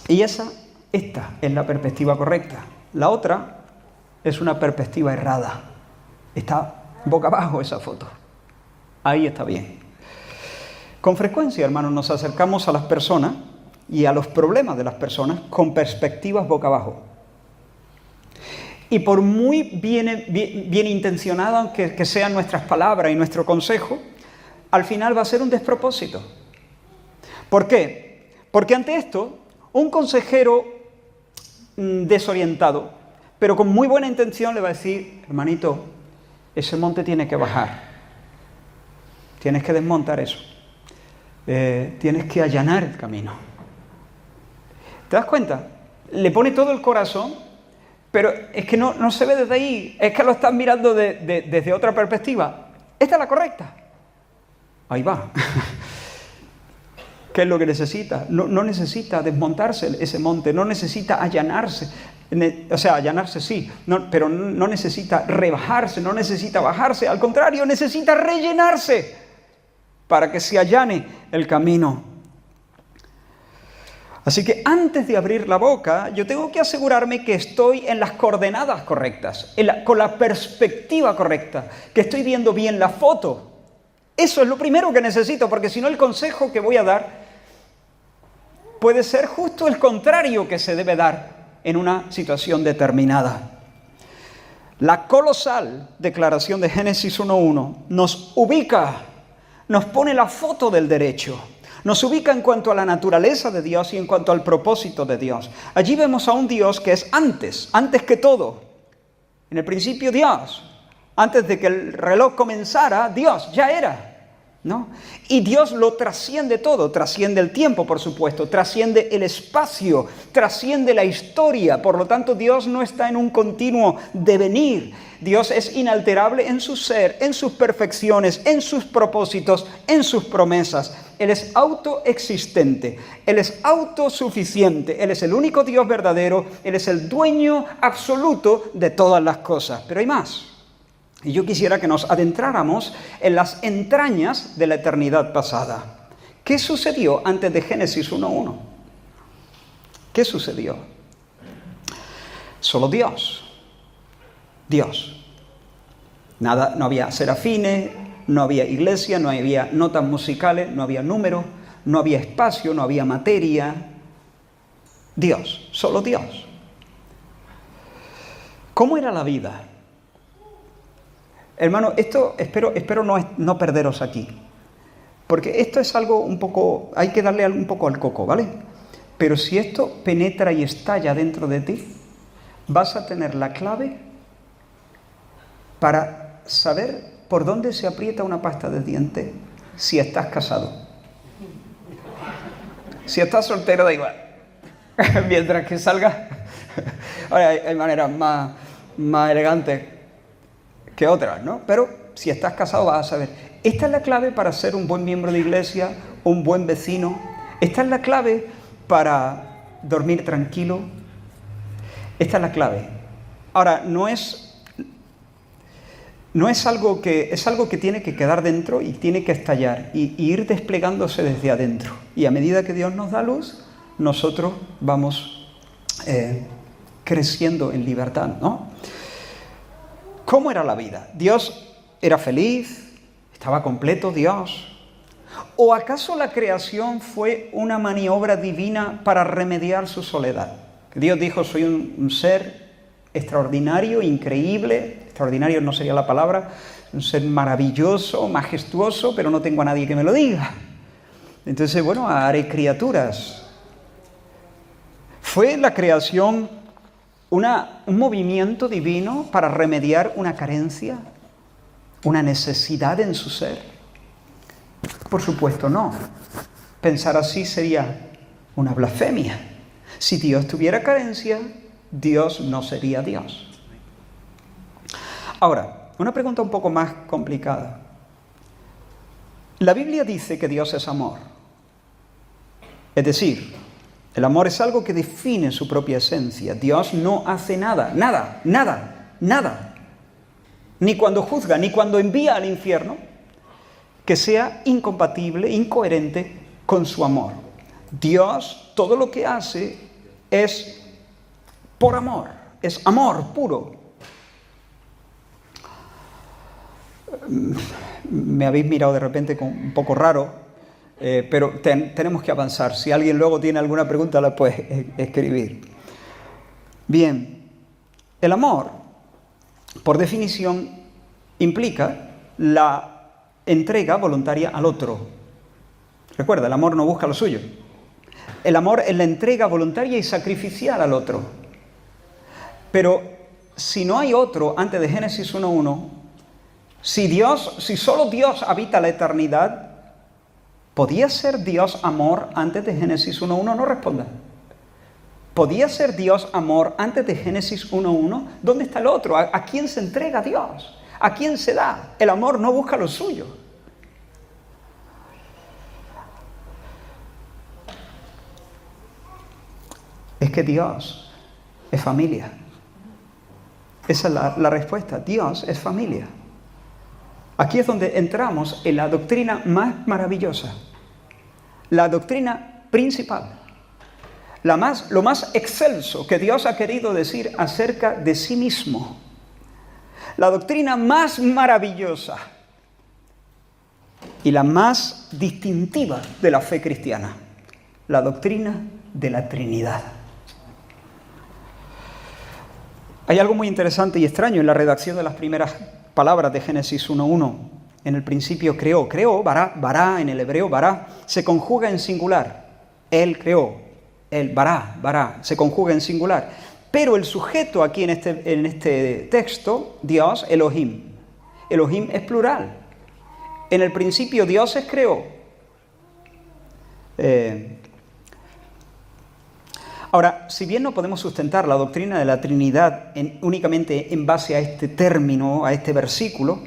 Y esta es la perspectiva correcta. La otra es una perspectiva errada. Está boca abajo esa foto. Ahí está bien. Con frecuencia, hermanos, nos acercamos a las personas y a los problemas de las personas con perspectivas boca abajo. Y por muy bien intencionadas que sean nuestras palabras y nuestro consejo, al final va a ser un despropósito. ¿Por qué? Porque ante esto, un consejero desorientado, pero con muy buena intención, le va a decir: hermanito, ese monte tiene que bajar. Tienes que desmontar eso. Tienes que allanar el camino. ¿Te das cuenta? Le pone todo el corazón, pero es que no se ve desde ahí. Es que lo estás mirando desde otra perspectiva. Esta es la correcta. Ahí va. ¿Qué es lo que necesita? No necesita desmontarse ese monte, no necesita allanarse. O sea, allanarse sí, pero no necesita rebajarse, no necesita bajarse. Al contrario, necesita rellenarse para que se allane el camino. Así que antes de abrir la boca, yo tengo que asegurarme que estoy en las coordenadas correctas, con la perspectiva correcta, que estoy viendo bien la foto. Eso es lo primero que necesito, porque si no, el consejo que voy a dar puede ser justo el contrario que se debe dar en una situación determinada. La colosal declaración de Génesis 1:1 nos ubica, nos pone la foto del derecho, nos ubica en cuanto a la naturaleza de Dios y en cuanto al propósito de Dios. Allí vemos a un Dios que es antes que todo. En el principio Dios, antes de que el reloj comenzara, Dios ya era, ¿no? Y Dios lo trasciende todo, trasciende el tiempo, por supuesto, trasciende el espacio, trasciende la historia. Por lo tanto, Dios no está en un continuo devenir. Dios es inalterable en su ser, en sus perfecciones, en sus propósitos, en sus promesas. Él es autoexistente, Él es autosuficiente, Él es el único Dios verdadero, Él es el dueño absoluto de todas las cosas. Pero hay más. Y yo quisiera que nos adentráramos en las entrañas de la eternidad pasada. ¿Qué sucedió antes de Génesis 1:1? ¿Qué sucedió? Solo Dios. Dios. Nada, no había serafines, no había iglesia, no había notas musicales, no había números, no había espacio, no había materia. Dios, solo Dios. ¿Cómo era la vida? Hermano, esto espero no perderos aquí, porque esto es algo un poco, hay que darle un poco al coco, ¿vale? Pero si esto penetra y estalla dentro de ti, vas a tener la clave para saber por dónde se aprieta una pasta de dientes si estás casado. Si estás soltero, da igual. Mientras que salga. Ahora, hay maneras más elegantes que otras, ¿no? Pero si estás casado vas a saber. Esta es la clave para ser un buen miembro de iglesia, un buen vecino. Esta es la clave para dormir tranquilo. Esta es la clave. Ahora, no es algo que... Es algo que tiene que quedar dentro y tiene que estallar y ir desplegándose desde adentro. Y a medida que Dios nos da luz, nosotros vamos creciendo en libertad, ¿no? ¿Cómo era la vida? ¿Dios era feliz? ¿Estaba completo Dios? ¿O acaso la creación fue una maniobra divina para remediar su soledad? Dios dijo: soy un ser extraordinario, increíble, extraordinario no sería la palabra, un ser maravilloso, majestuoso, pero no tengo a nadie que me lo diga. Entonces, bueno, haré criaturas. ¿Fue la creación un movimiento divino para remediar una carencia, una necesidad en su ser? Por supuesto no. Pensar así sería una blasfemia. Si Dios tuviera carencia, Dios no sería Dios. Ahora, una pregunta un poco más complicada. La Biblia dice que Dios es amor. Es decir, el amor es algo que define su propia esencia. Dios no hace nada, ni cuando juzga, ni cuando envía al infierno, que sea incompatible, incoherente con su amor. Dios, todo lo que hace es por amor, es amor puro. Me habéis mirado de repente con un poco raro, pero tenemos que avanzar. Si alguien luego tiene alguna pregunta, la puede escribir. Bien, el amor, por definición, implica la entrega voluntaria al otro. Recuerda, el amor no busca lo suyo. El amor es la entrega voluntaria y sacrificial al otro. Pero si no hay otro antes de Génesis 1:1, si solo Dios habita la eternidad, ¿podía ser Dios amor antes de Génesis 1:1? No responda. ¿Podía ser Dios amor antes de Génesis 1:1? ¿Dónde está el otro? ¿A quién se entrega Dios? ¿A quién se da? El amor no busca lo suyo. Es que Dios es familia. Esa es la respuesta. Dios es familia. Aquí es donde entramos en la doctrina más maravillosa. La doctrina principal. Lo más excelso que Dios ha querido decir acerca de sí mismo. La doctrina más maravillosa y la más distintiva de la fe cristiana. La doctrina de la Trinidad. Hay algo muy interesante y extraño en la redacción de las primeras palabras de Génesis 1:1. En el principio creó. Creó, bará, en el hebreo bará, se conjuga en singular. Él creó. El bará, se conjuga en singular. Pero el sujeto aquí en este texto, Dios, Elohim. Elohim es plural. En el principio Dios creó. Ahora, si bien no podemos sustentar la doctrina de la Trinidad únicamente en base a este término, a este versículo,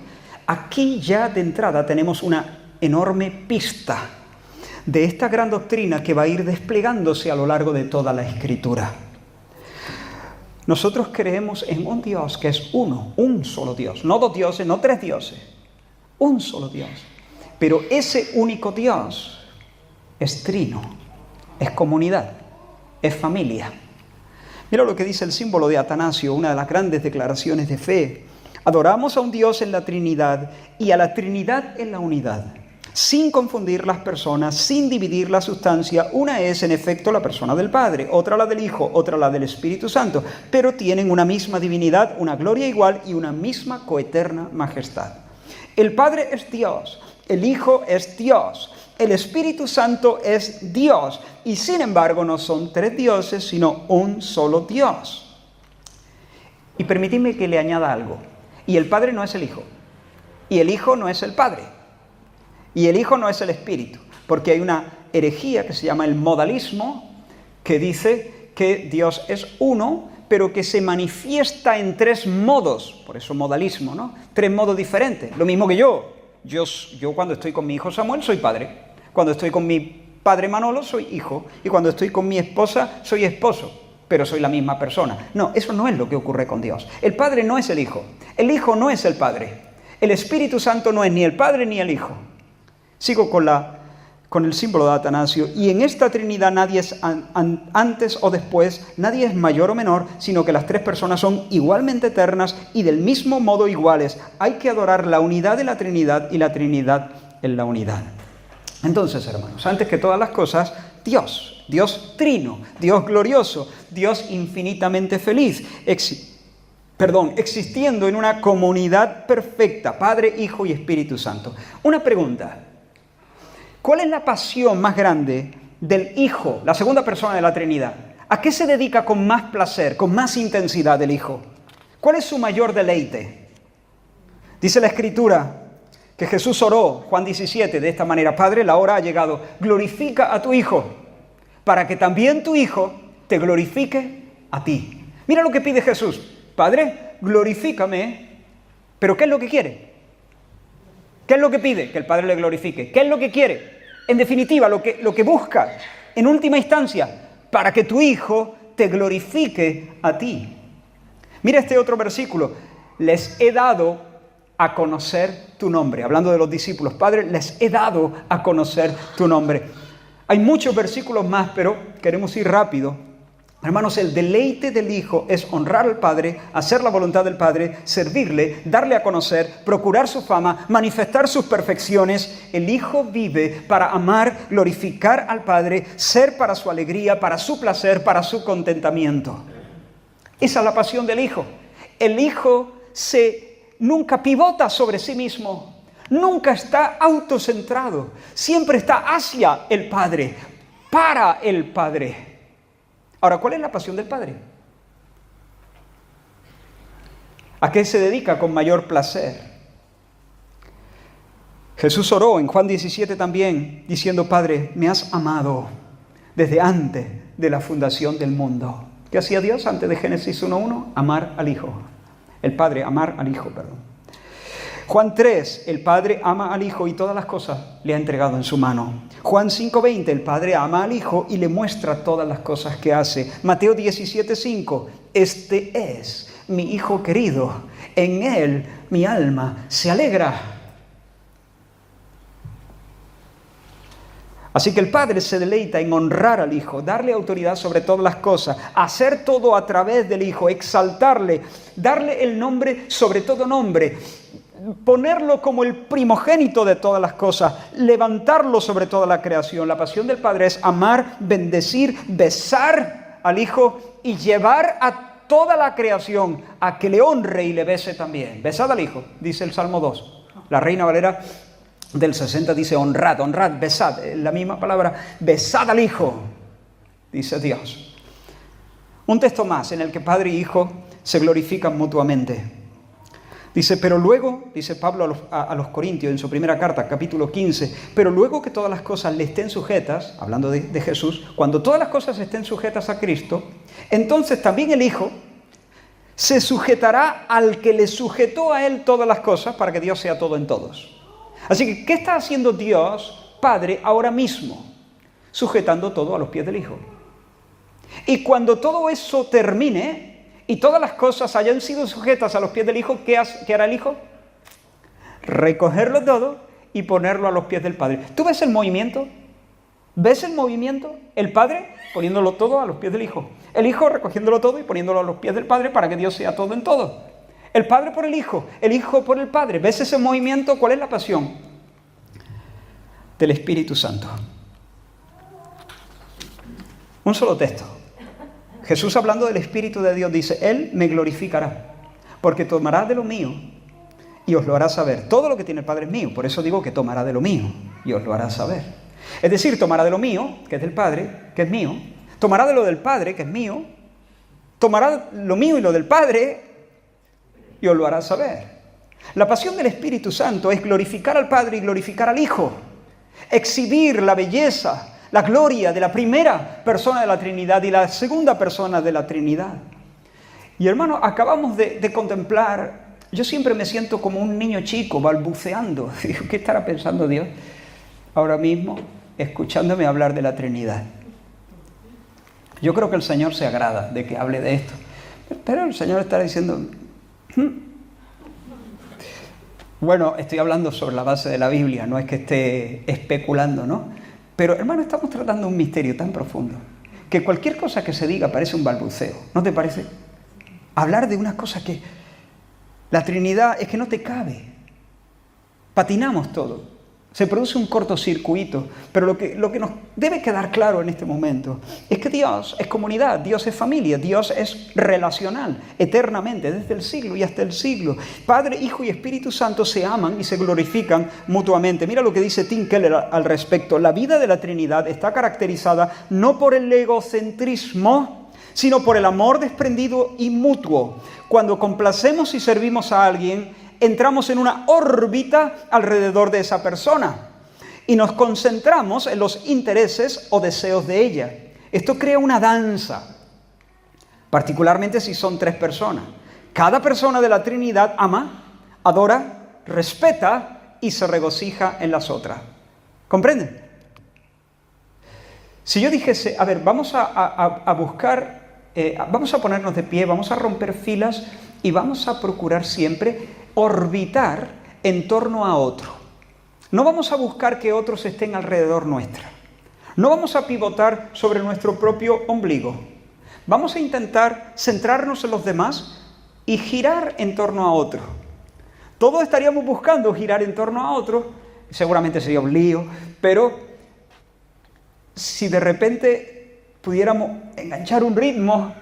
aquí ya de entrada tenemos una enorme pista de esta gran doctrina que va a ir desplegándose a lo largo de toda la Escritura. Nosotros creemos en un Dios que es uno, un solo Dios, no dos dioses, no tres dioses, un solo Dios. Pero ese único Dios es trino, es comunidad. Es familia. Mira lo que dice el símbolo de Atanasio, una de las grandes declaraciones de fe. Adoramos a un Dios en la Trinidad y a la Trinidad en la unidad, sin confundir las personas, sin dividir la sustancia. Una es, en efecto, la persona del Padre, otra la del Hijo, otra la del Espíritu Santo, pero tienen una misma divinidad, una gloria igual y una misma coeterna majestad. El Padre es Dios, el Hijo es Dios, el Espíritu Santo es Dios, y sin embargo no son tres dioses, sino un solo Dios. Y permitidme que le añada algo. Y el Padre no es el Hijo, y el Hijo no es el Padre, y el Hijo no es el Espíritu, porque hay una herejía que se llama el modalismo, que dice que Dios es uno, pero que se manifiesta en tres modos, por eso modalismo, ¿no? Tres modos diferentes, lo mismo que yo. Yo cuando estoy con mi hijo Samuel soy padre. Cuando estoy con mi padre Manolo soy hijo. Y cuando estoy con mi esposa soy esposo. Pero soy la misma persona. No, eso no es lo que ocurre con Dios. El Padre no es el Hijo. El Hijo no es el Padre. El Espíritu Santo no es ni el Padre ni el Hijo. Sigo con el símbolo de Atanasio. Y en esta Trinidad nadie es antes o después, nadie es mayor o menor, sino que las tres personas son igualmente eternas y del mismo modo iguales. Hay que adorar la unidad de la Trinidad y la Trinidad en la unidad. Entonces, hermanos, antes que todas las cosas, Dios trino, Dios glorioso, Dios infinitamente feliz, existiendo en una comunidad perfecta, Padre, Hijo y Espíritu Santo. Una pregunta: ¿cuál es la pasión más grande del Hijo, la segunda persona de la Trinidad? ¿A qué se dedica con más placer, con más intensidad el Hijo? ¿Cuál es su mayor deleite? Dice la Escritura que Jesús oró, Juan 17, de esta manera: Padre, la hora ha llegado, glorifica a tu Hijo, para que también tu Hijo te glorifique a ti. Mira lo que pide Jesús: Padre, glorifícame. ¿Pero qué es lo que quiere? ¿Qué es lo que pide? Que el Padre le glorifique. ¿Qué es lo que quiere? En definitiva, lo que busca, en última instancia, para que tu Hijo te glorifique a ti. Mira este otro versículo: les he dado a conocer tu nombre. Hablando de los discípulos, Padre, les he dado a conocer tu nombre. Hay muchos versículos más, pero queremos ir rápido. Hermanos, el deleite del Hijo es honrar al Padre, hacer la voluntad del Padre, servirle, darle a conocer, procurar su fama, manifestar sus perfecciones. El Hijo vive para amar, glorificar al Padre, ser para su alegría, para su placer, para su contentamiento. Esa es la pasión del Hijo. El Hijo nunca pivota sobre sí mismo, nunca está autocentrado, siempre está hacia el Padre, para el Padre. Ahora, ¿cuál es la pasión del Padre? ¿A qué se dedica con mayor placer? Jesús oró en Juan 17 también, diciendo: Padre, me has amado desde antes de la fundación del mundo. ¿Qué hacía Dios antes de Génesis 1:1? Amar al Hijo. El Padre, amar al Hijo, perdón. Juan 3, el Padre ama al Hijo y todas las cosas le ha entregado en su mano. Juan 5:20, el Padre ama al Hijo y le muestra todas las cosas que hace. Mateo 17:5, este es mi Hijo querido, en él mi alma se alegra. Así que el Padre se deleita en honrar al Hijo, darle autoridad sobre todas las cosas, hacer todo a través del Hijo, exaltarle, darle el nombre sobre todo nombre, ponerlo como el primogénito de todas las cosas, levantarlo sobre toda la creación. La pasión del Padre es amar, bendecir, besar al Hijo y llevar a toda la creación a que le honre y le bese también. Besad al Hijo, dice el Salmo 2. La Reina Valera del 60 dice honrad, honrad, besad. La misma palabra, besad al Hijo, dice Dios. Un texto más en el que Padre y Hijo se glorifican mutuamente. Dice, pero luego, dice Pablo a los Corintios en su primera carta, capítulo 15, pero luego que todas las cosas le estén sujetas, hablando de Jesús, cuando todas las cosas estén sujetas a Cristo, entonces también el Hijo se sujetará al que le sujetó a él todas las cosas para que Dios sea todo en todos. Así que, ¿qué está haciendo Dios, Padre, ahora mismo? Sujetando todo a los pies del Hijo. Y cuando todo eso termine y todas las cosas hayan sido sujetas a los pies del Hijo, ¿qué hará el Hijo? Recogerlo todo y ponerlo a los pies del Padre. ¿Tú ves el movimiento? ¿Ves el movimiento? El Padre poniéndolo todo a los pies del Hijo. El Hijo recogiéndolo todo y poniéndolo a los pies del Padre para que Dios sea todo en todo. El Padre por el Hijo por el Padre. ¿Ves ese movimiento? ¿Cuál es la pasión? Del Espíritu Santo. Un solo texto. Jesús, hablando del Espíritu de Dios, dice: Él me glorificará, porque tomará de lo mío y os lo hará saber. Todo lo que tiene el Padre es mío, por eso digo que tomará de lo mío y os lo hará saber. Es decir, tomará de lo mío, que es del Padre, que es mío, tomará de lo del Padre, que es mío, tomará lo mío y lo del Padre y os lo hará saber. La pasión del Espíritu Santo es glorificar al Padre y glorificar al Hijo, exhibir la belleza, la gloria de la primera persona de la Trinidad y la segunda persona de la Trinidad. Y hermano, acabamos de contemplar, yo siempre me siento como un niño chico balbuceando. ¿Qué estará pensando Dios ahora mismo escuchándome hablar de la Trinidad? Yo creo que el Señor se agrada de que hable de esto. Pero el Señor estará diciendo, bueno, estoy hablando sobre la base de la Biblia, no es que esté especulando, ¿no? Pero, hermano, estamos tratando un misterio tan profundo que cualquier cosa que se diga parece un balbuceo, ¿no te parece? Hablar de una cosa que la Trinidad es que no te cabe. Patinamos todo. Se produce un cortocircuito, pero lo que nos debe quedar claro en este momento es que Dios es comunidad, Dios es familia, Dios es relacional, eternamente, desde el siglo y hasta el siglo. Padre, Hijo y Espíritu Santo se aman y se glorifican mutuamente. Mira lo que dice Tim Keller al respecto. La vida de la Trinidad está caracterizada no por el egocentrismo, sino por el amor desprendido y mutuo. Cuando complacemos y servimos a alguien, entramos en una órbita alrededor de esa persona y nos concentramos en los intereses o deseos de ella. Esto crea una danza, particularmente si son 3 personas. Cada persona de la Trinidad ama, adora, respeta y se regocija en las otras. ¿Comprenden? Si yo dijese, a ver, vamos a buscar, vamos a ponernos de pie, vamos a romper filas y vamos a procurar siempre orbitar en torno a otro. No vamos a buscar que otros estén alrededor nuestra. No vamos a pivotar sobre nuestro propio ombligo. Vamos a intentar centrarnos en los demás y girar en torno a otro. Todos estaríamos buscando girar en torno a otro, seguramente sería un lío, pero si de repente pudiéramos enganchar un ritmo,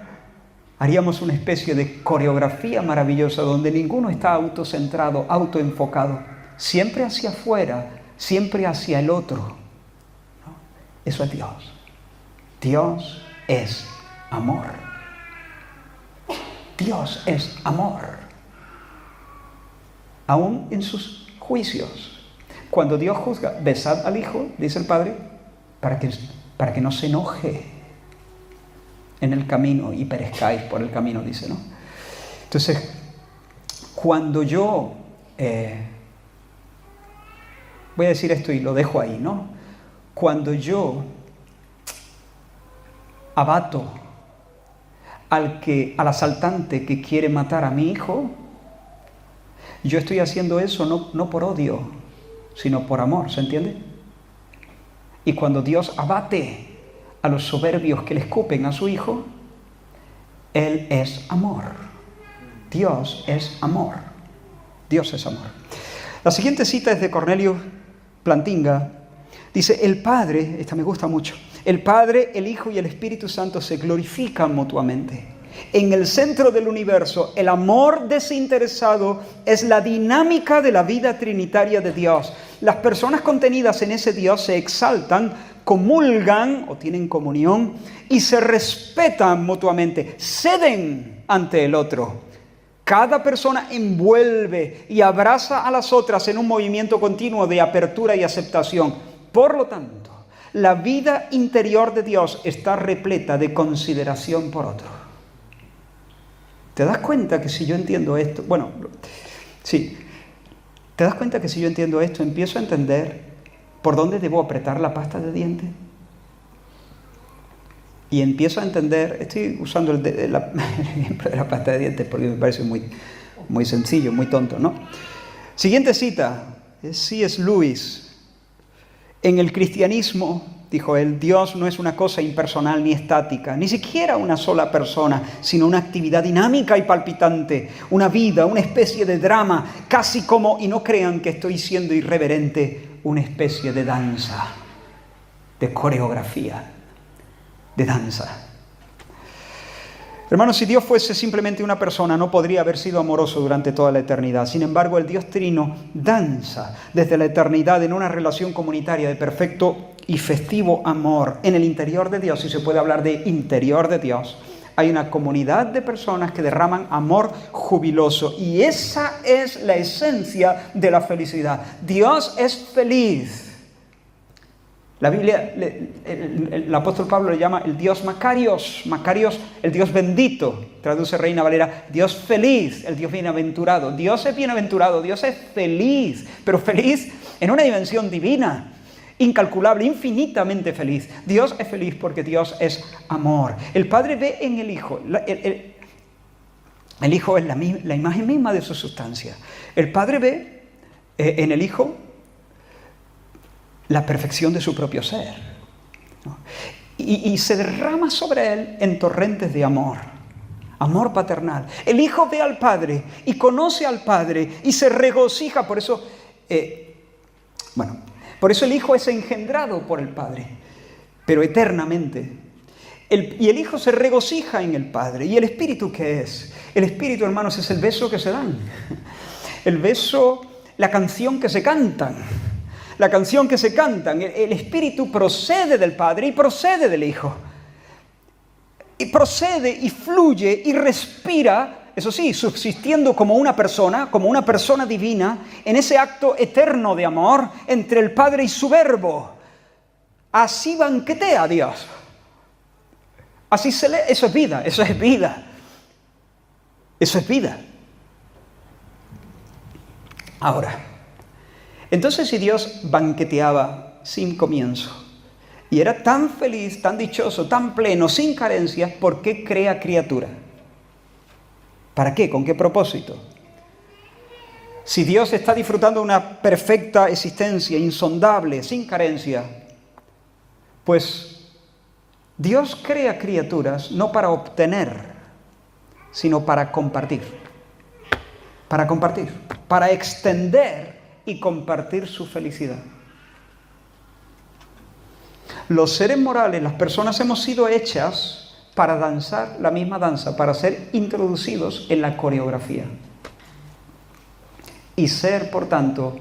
haríamos una especie de coreografía maravillosa donde ninguno está autocentrado, autoenfocado, siempre hacia afuera, siempre hacia el otro. ¿No? Eso es Dios. Dios es amor. Dios es amor. Aún en sus juicios. Cuando Dios juzga, besad al Hijo, dice el Padre, para que no se enoje en el camino y perezcáis por el camino, dice, ¿no? Entonces, cuando yo, voy a decir esto y lo dejo ahí, ¿no? Cuando yo abato al asaltante que quiere matar a mi hijo, yo estoy haciendo eso no por odio, sino por amor, ¿se entiende? Y cuando Dios abate a los soberbios que le escupen a su hijo, Él es amor. Dios es amor. Dios es amor. La siguiente cita es de Cornelio Plantinga. Dice, el Padre, esta me gusta mucho, el Padre, el Hijo y el Espíritu Santo se glorifican mutuamente. En el centro del universo, el amor desinteresado es la dinámica de la vida trinitaria de Dios. Las personas contenidas en ese Dios se exaltan, comulgan o tienen comunión y se respetan mutuamente, ceden ante el otro. Cada persona envuelve y abraza a las otras en un movimiento continuo de apertura y aceptación. Por lo tanto, la vida interior de Dios está repleta de consideración por otro. ¿Te das cuenta que si yo entiendo esto? Bueno, sí. ¿Te das cuenta que si yo entiendo esto, empiezo a entender por dónde debo apretar la pasta de dientes? Y empiezo a entender, estoy usando el ejemplo de la pasta de dientes porque me parece muy sencillo, muy tonto, ¿no? Siguiente cita, es C.S. Lewis. En el cristianismo, dijo él, Dios no es una cosa impersonal ni estática, ni siquiera una sola persona, sino una actividad dinámica y palpitante, una vida, una especie de drama, casi como, y no crean que estoy siendo irreverente, una especie de danza, de coreografía, de danza. Hermanos, si Dios fuese simplemente una persona, no podría haber sido amoroso durante toda la eternidad. Sin embargo, el Dios Trino danza desde la eternidad en una relación comunitaria de perfecto y festivo amor. En el interior de Dios, si se puede hablar de interior de Dios, hay una comunidad de personas que derraman amor jubiloso. Y esa es la esencia de la felicidad. Dios es feliz. La Biblia, el apóstol Pablo le llama el Dios Macarios, el Dios bendito, traduce Reina Valera, Dios feliz, el Dios bienaventurado. Dios es bienaventurado, Dios es feliz, pero feliz en una dimensión divina, incalculable, infinitamente feliz. Dios es feliz porque Dios es amor. El Padre ve en el Hijo, el Hijo es la imagen misma de su sustancia. El Padre ve en el Hijo la perfección de su propio ser, ¿no? Y se derrama sobre él en torrentes de amor paternal. El Hijo ve al Padre y conoce al Padre y se regocija. Por eso el Hijo es engendrado por el Padre, pero eternamente. Y el Hijo se regocija en el Padre. ¿Y el Espíritu qué es? El Espíritu, hermanos, es el beso que se dan. El beso, la canción que se cantan. La canción que se cantan, el Espíritu procede del Padre y procede del Hijo. Y procede y fluye y respira, eso sí, subsistiendo como una persona divina, en ese acto eterno de amor entre el Padre y su Verbo. Así banquetea Dios. Así se lee, eso es vida, eso es vida. Eso es vida. Ahora, entonces, si Dios banqueteaba sin comienzo y era tan feliz, tan dichoso, tan pleno, sin carencias, ¿por qué crea criatura? ¿Para qué? ¿Con qué propósito? Si Dios está disfrutando de una perfecta existencia, insondable, sin carencia, pues Dios crea criaturas no para obtener, sino para compartir. Para compartir, para extender y compartir su felicidad. Los seres morales, las personas, hemos sido hechas para danzar la misma danza, para ser introducidos en la coreografía. Y ser, por tanto,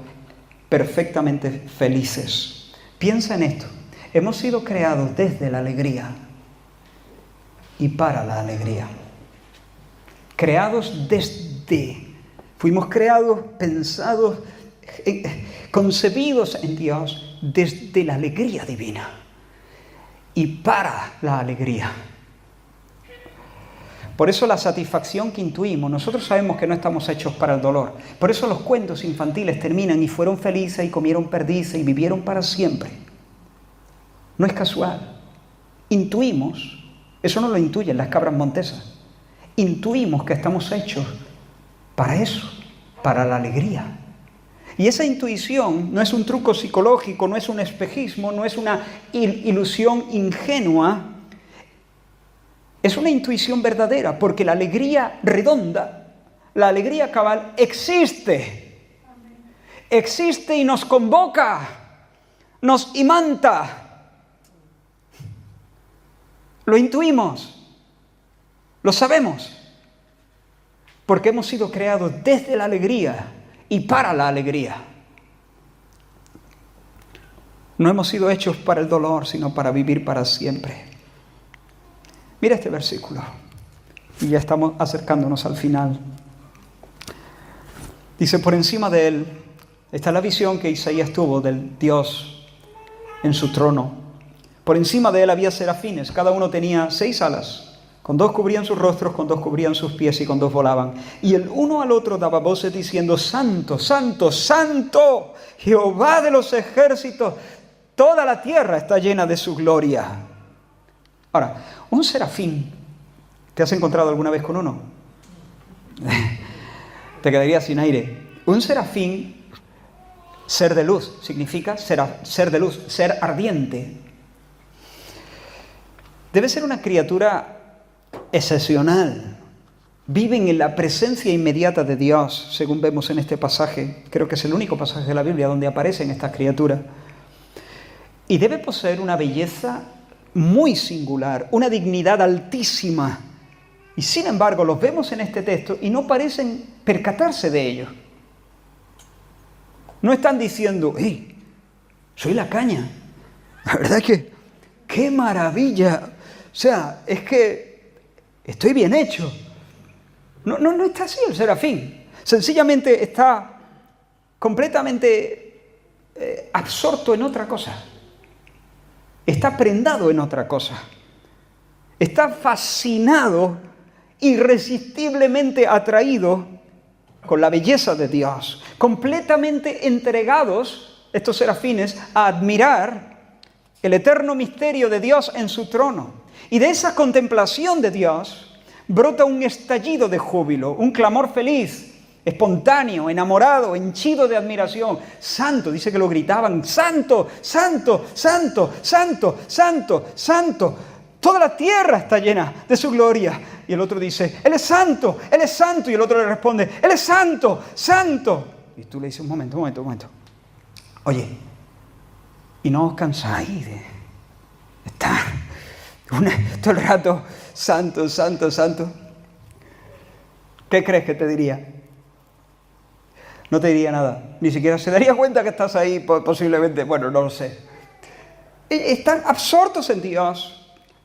perfectamente felices. Piensa en esto. Hemos sido creados desde la alegría y para la alegría. Creados desde. Fuimos creados, pensados, concebidos en Dios desde la alegría divina y para la alegría. Por eso la satisfacción que intuimos, nosotros sabemos que no estamos hechos para el dolor. Por eso los cuentos infantiles terminan y fueron felices y comieron perdices y vivieron para siempre. No es casual. Intuimos, eso no lo intuyen las cabras montesas. Intuimos que estamos hechos para eso, para la alegría. Y esa intuición no es un truco psicológico, no es un espejismo, no es una ilusión ingenua. Es una intuición verdadera, porque la alegría redonda, la alegría cabal, existe. Existe y nos convoca, nos imanta. Lo intuimos, lo sabemos, porque hemos sido creados desde la alegría y para la alegría. No hemos sido hechos para el dolor, sino para vivir para siempre. Mira este versículo, y ya estamos acercándonos al final. Dice, por encima de él, esta es la visión que Isaías tuvo del Dios en su trono. Por encima de él había serafines, cada uno tenía 6 alas. Con 2 cubrían sus rostros, con 2 cubrían sus pies y con 2 volaban. Y el uno al otro daba voces diciendo, Santo, Santo, Santo, Jehová de los ejércitos, toda la tierra está llena de su gloria. Ahora, un serafín, ¿te has encontrado alguna vez con uno? Te quedarías sin aire. Un serafín, ser de luz, significa ser de luz, ser ardiente. Debe ser una criatura excepcional. Viven en la presencia inmediata de Dios, según vemos en este pasaje. Creo que es el único pasaje de la Biblia donde aparecen estas criaturas. Y debe poseer una belleza muy singular, una dignidad altísima. Y sin embargo, los vemos en este texto y no parecen percatarse de ello. No están diciendo, ¡hey! Soy la caña. La verdad es que, ¡qué maravilla! O sea, es que estoy bien hecho. No está así el serafín. Sencillamente está completamente absorto en otra cosa. Está prendado en otra cosa. Está fascinado, irresistiblemente atraído con la belleza de Dios. Completamente entregados, estos serafines, a admirar el eterno misterio de Dios en su trono. Y de esa contemplación de Dios brota un estallido de júbilo, un clamor feliz, espontáneo, enamorado, henchido de admiración. Santo, dice que lo gritaban, santo, santo, santo, santo, santo, santo. Toda la tierra está llena de su gloria. Y el otro dice, Él es santo, Él es santo. Y el otro le responde, Él es santo, santo. Y tú le dices, un momento. Oye, ¿y no os cansáis de estar todo el rato santo, santo, santo? ¿Qué crees que te diría? No te diría nada. Ni siquiera se daría cuenta que estás ahí, posiblemente. Bueno, no lo sé. Están absortos en Dios.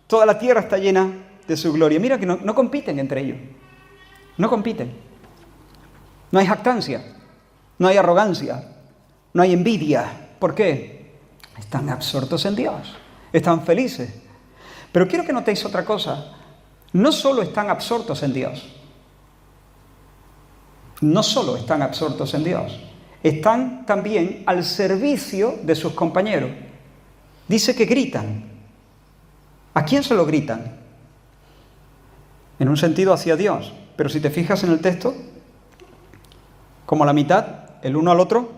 Toda la tierra está llena de su gloria. Mira que no compiten entre ellos. No compiten. No hay jactancia. No hay arrogancia. No hay envidia. ¿Por qué? Están absortos en Dios. Están felices. Pero quiero que notéis otra cosa. No solo están absortos en Dios. No solo están absortos en Dios. Están también al servicio de sus compañeros. Dice que gritan. ¿A quién se lo gritan? En un sentido hacia Dios. Pero si te fijas en el texto, como la mitad, el uno al otro.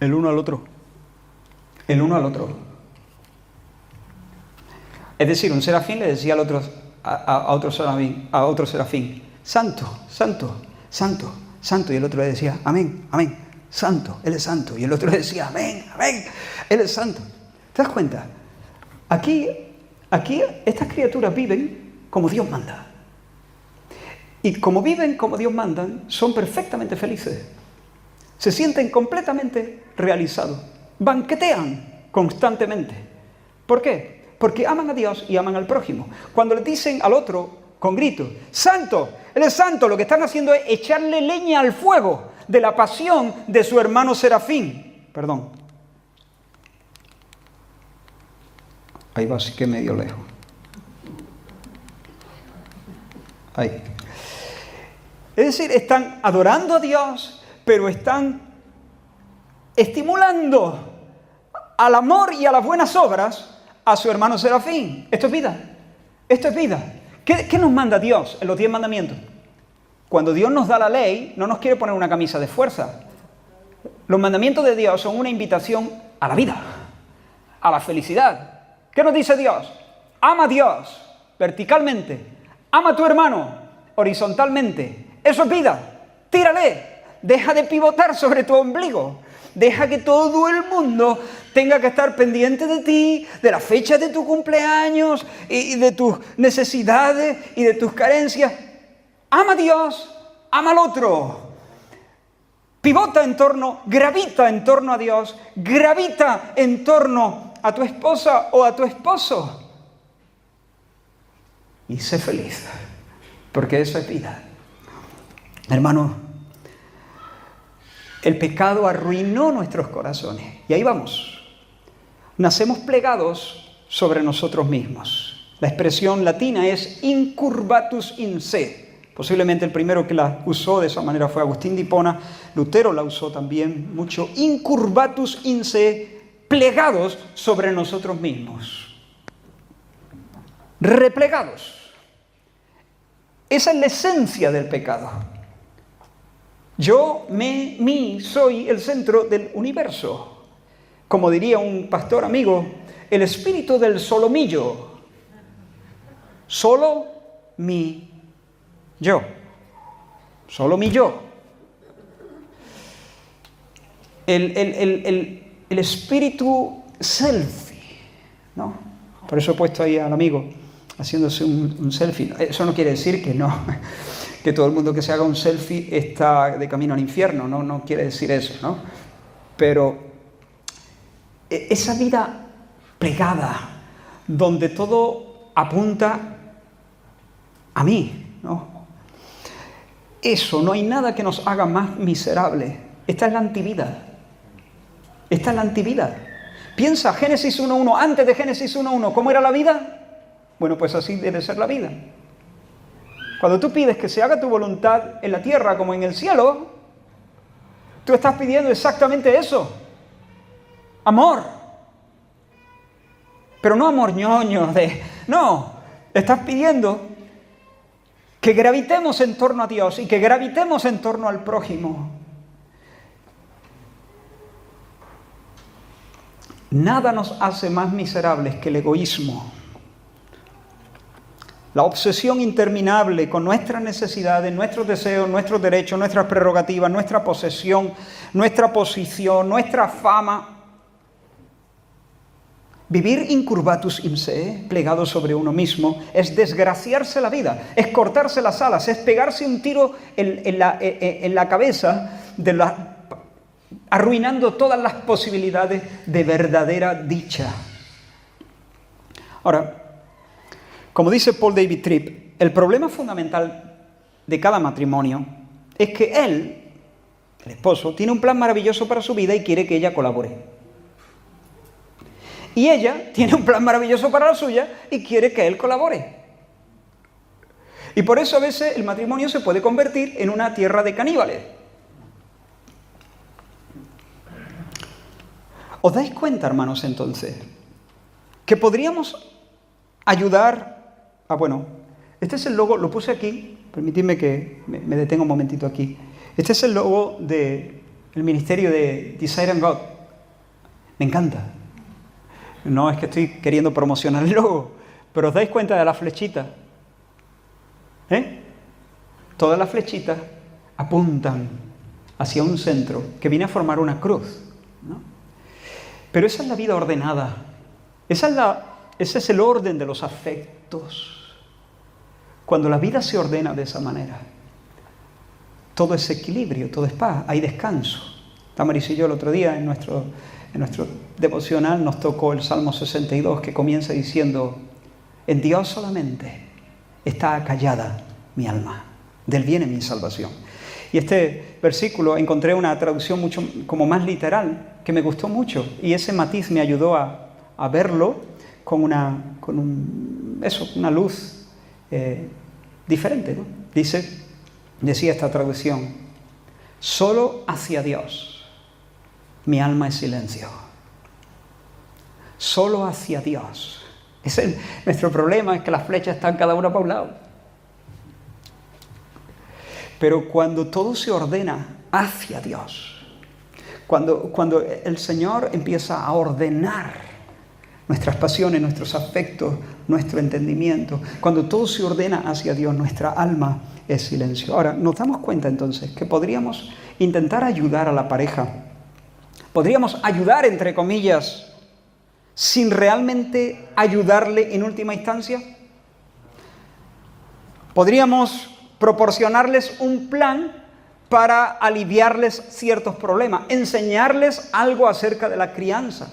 El uno al otro. el uno al otro. Es decir, un serafín le decía al otro, a otro serafín, santo, santo, santo, santo. Y el otro le decía, amén, amén, santo, Él es santo. Y el otro le decía, amén, amén, Él es santo. ¿Te das cuenta? Aquí estas criaturas viven como Dios manda. Y como viven como Dios manda, son perfectamente felices. Se sienten completamente realizados. Banquetean constantemente. ¿Por qué? Porque aman a Dios y aman al prójimo. Cuando le dicen al otro con gritos, ¡santo! Él es santo, lo que están haciendo es echarle leña al fuego de la pasión de su hermano serafín. Perdón. Ahí va, sí que medio lejos. Ahí. Es decir, están adorando a Dios, pero están estimulando al amor y a las buenas obras a su hermano serafín. Esto es vida. Esto es vida. ¿Qué nos manda Dios en los 10 mandamientos? Cuando Dios nos da la ley, no nos quiere poner una camisa de fuerza. Los mandamientos de Dios son una invitación a la vida, a la felicidad. ¿Qué nos dice Dios? Ama a Dios verticalmente. Ama a tu hermano horizontalmente. Eso es vida. Tírale. Deja de pivotar sobre tu ombligo. Deja que todo el mundo tenga que estar pendiente de ti, de la fecha de tu cumpleaños y de tus necesidades y de tus carencias. Ama a Dios, ama al otro. Pivota en torno, gravita en torno a Dios, gravita en torno a tu esposa o a tu esposo. Y sé feliz, porque eso es vida. Hermano, el pecado arruinó nuestros corazones. Y ahí vamos. Nacemos plegados sobre nosotros mismos. La expresión latina es incurvatus in se. Posiblemente el primero que la usó de esa manera fue Agustín de Hipona. Lutero la usó también mucho. Incurvatus in se, plegados sobre nosotros mismos. Replegados. Esa es la esencia del pecado. Yo, soy el centro del universo. Como diría un pastor amigo, el espíritu del solomillo. Solo mi yo. Solo mi yo. El espíritu selfie, ¿no? Por eso he puesto ahí al amigo haciéndose un selfie. Eso no quiere decir que no, que todo el mundo que se haga un selfie está de camino al infierno, no quiere decir eso, ¿no? Pero esa vida plegada, donde todo apunta a mí, ¿no? Eso, no hay nada que nos haga más miserables. Esta es la antivida. Esta es la antivida. Piensa, Génesis 1.1, antes de Génesis 1.1, ¿cómo era la vida? Bueno, pues así debe ser la vida. Cuando tú pides que se haga tu voluntad en la tierra como en el cielo, tú estás pidiendo exactamente eso. Amor. Pero no amor ñoño no, estás pidiendo que gravitemos en torno a Dios y que gravitemos en torno al prójimo. Nada nos hace más miserables que el egoísmo. La obsesión interminable con nuestras necesidades, nuestros deseos, nuestros derechos, nuestras prerrogativas, nuestra posesión, nuestra posición, nuestra fama. Vivir incurvatus in se, plegado sobre uno mismo, es desgraciarse la vida, es cortarse las alas, es pegarse un tiro en la cabeza, arruinando todas las posibilidades de verdadera dicha. Ahora, como dice Paul David Tripp, el problema fundamental de cada matrimonio es que él, el esposo, tiene un plan maravilloso para su vida y quiere que ella colabore. Y ella tiene un plan maravilloso para la suya y quiere que él colabore. Y por eso a veces el matrimonio se puede convertir en una tierra de caníbales. ¿Os dais cuenta, hermanos, entonces, que podríamos ayudar a... Bueno, este es el logo, lo puse aquí, permitidme que me detenga un momentito aquí. Este es el logo del ministerio de Desire and God. Me encanta. No es que estoy queriendo promocionar el logo, pero ¿os dais cuenta de la flechita? Todas las flechitas apuntan hacia un centro que viene a formar una cruz, ¿no? Pero esa es la vida ordenada. Ese es el orden de los afectos. Cuando la vida se ordena de esa manera, todo es equilibrio, todo es paz, hay descanso. Tamaris y yo el otro día en nuestro devocional nos tocó el Salmo 62, que comienza diciendo: en Dios solamente está acallada mi alma, del viene mi salvación. Y este versículo encontré una traducción mucho como más literal, que me gustó mucho, y ese matiz me ayudó a verlo con una luz diferente, ¿no? Decía esta traducción: solo hacia Dios mi alma es silencio. Solo hacia Dios. Nuestro problema es que las flechas están cada una para un lado. Pero cuando todo se ordena hacia Dios, cuando el Señor empieza a ordenar nuestras pasiones, nuestros afectos, nuestro entendimiento, cuando todo se ordena hacia Dios, nuestra alma es silencio. Ahora, nos damos cuenta entonces que podríamos intentar ayudar a la pareja. Podríamos ayudar, entre comillas, sin realmente ayudarle en última instancia. Podríamos proporcionarles un plan para aliviarles ciertos problemas, enseñarles algo acerca de la crianza,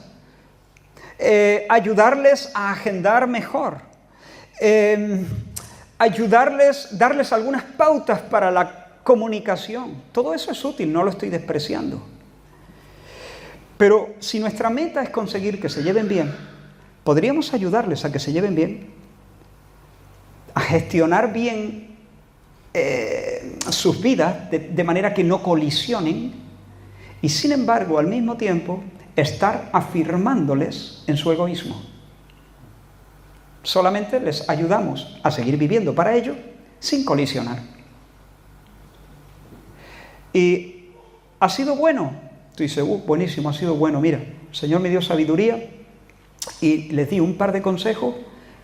ayudarles a agendar mejor, darles algunas pautas para la comunicación. Todo eso es útil, no lo estoy despreciando. Pero si nuestra meta es conseguir que se lleven bien, podríamos ayudarles a que se lleven bien, a gestionar bien sus vidas de manera que no colisionen, y sin embargo al mismo tiempo estar afirmándoles en su egoísmo. Solamente les ayudamos a seguir viviendo para ello sin colisionar. Y ha sido bueno. Tú dices: buenísimo, ha sido bueno. Mira, el Señor me dio sabiduría y les di un par de consejos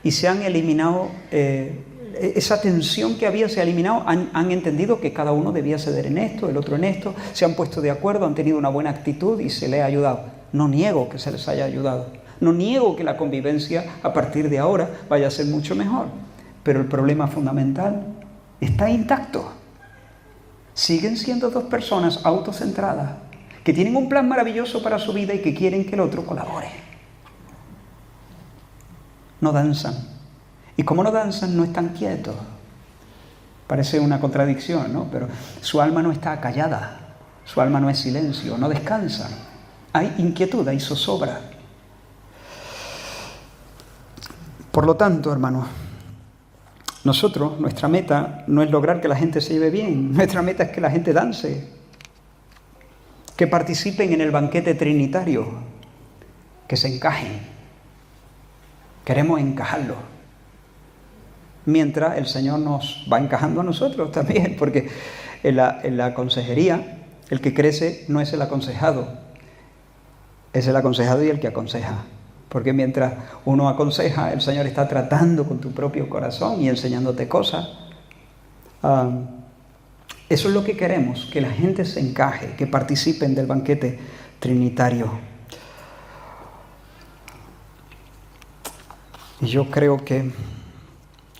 y se han eliminado, esa tensión que había se ha eliminado. Han entendido que cada uno debía ceder en esto, el otro en esto, se han puesto de acuerdo, han tenido una buena actitud y se les ha ayudado. No niego que se les haya ayudado, no niego que la convivencia a partir de ahora vaya a ser mucho mejor, pero el problema fundamental está intacto. Siguen siendo dos personas autocentradas, que tienen un plan maravilloso para su vida y que quieren que el otro colabore. No danzan. Y como no danzan, no están quietos. Parece una contradicción, ¿no? Pero su alma no está callada, su alma no es silencio, no descansa. Hay inquietud, hay zozobra. Por lo tanto, hermanos, nuestra meta no es lograr que la gente se lleve bien, nuestra meta es que la gente dance, que participen en el banquete trinitario, que se encajen. Queremos encajarlo, mientras el Señor nos va encajando a nosotros también, porque en la consejería el que crece no es el aconsejado, es el aconsejado y el que aconseja. Porque mientras uno aconseja, el Señor está tratando con tu propio corazón y enseñándote cosas. Eso es lo que queremos, que la gente se encaje, que participen del banquete trinitario. Y yo creo que...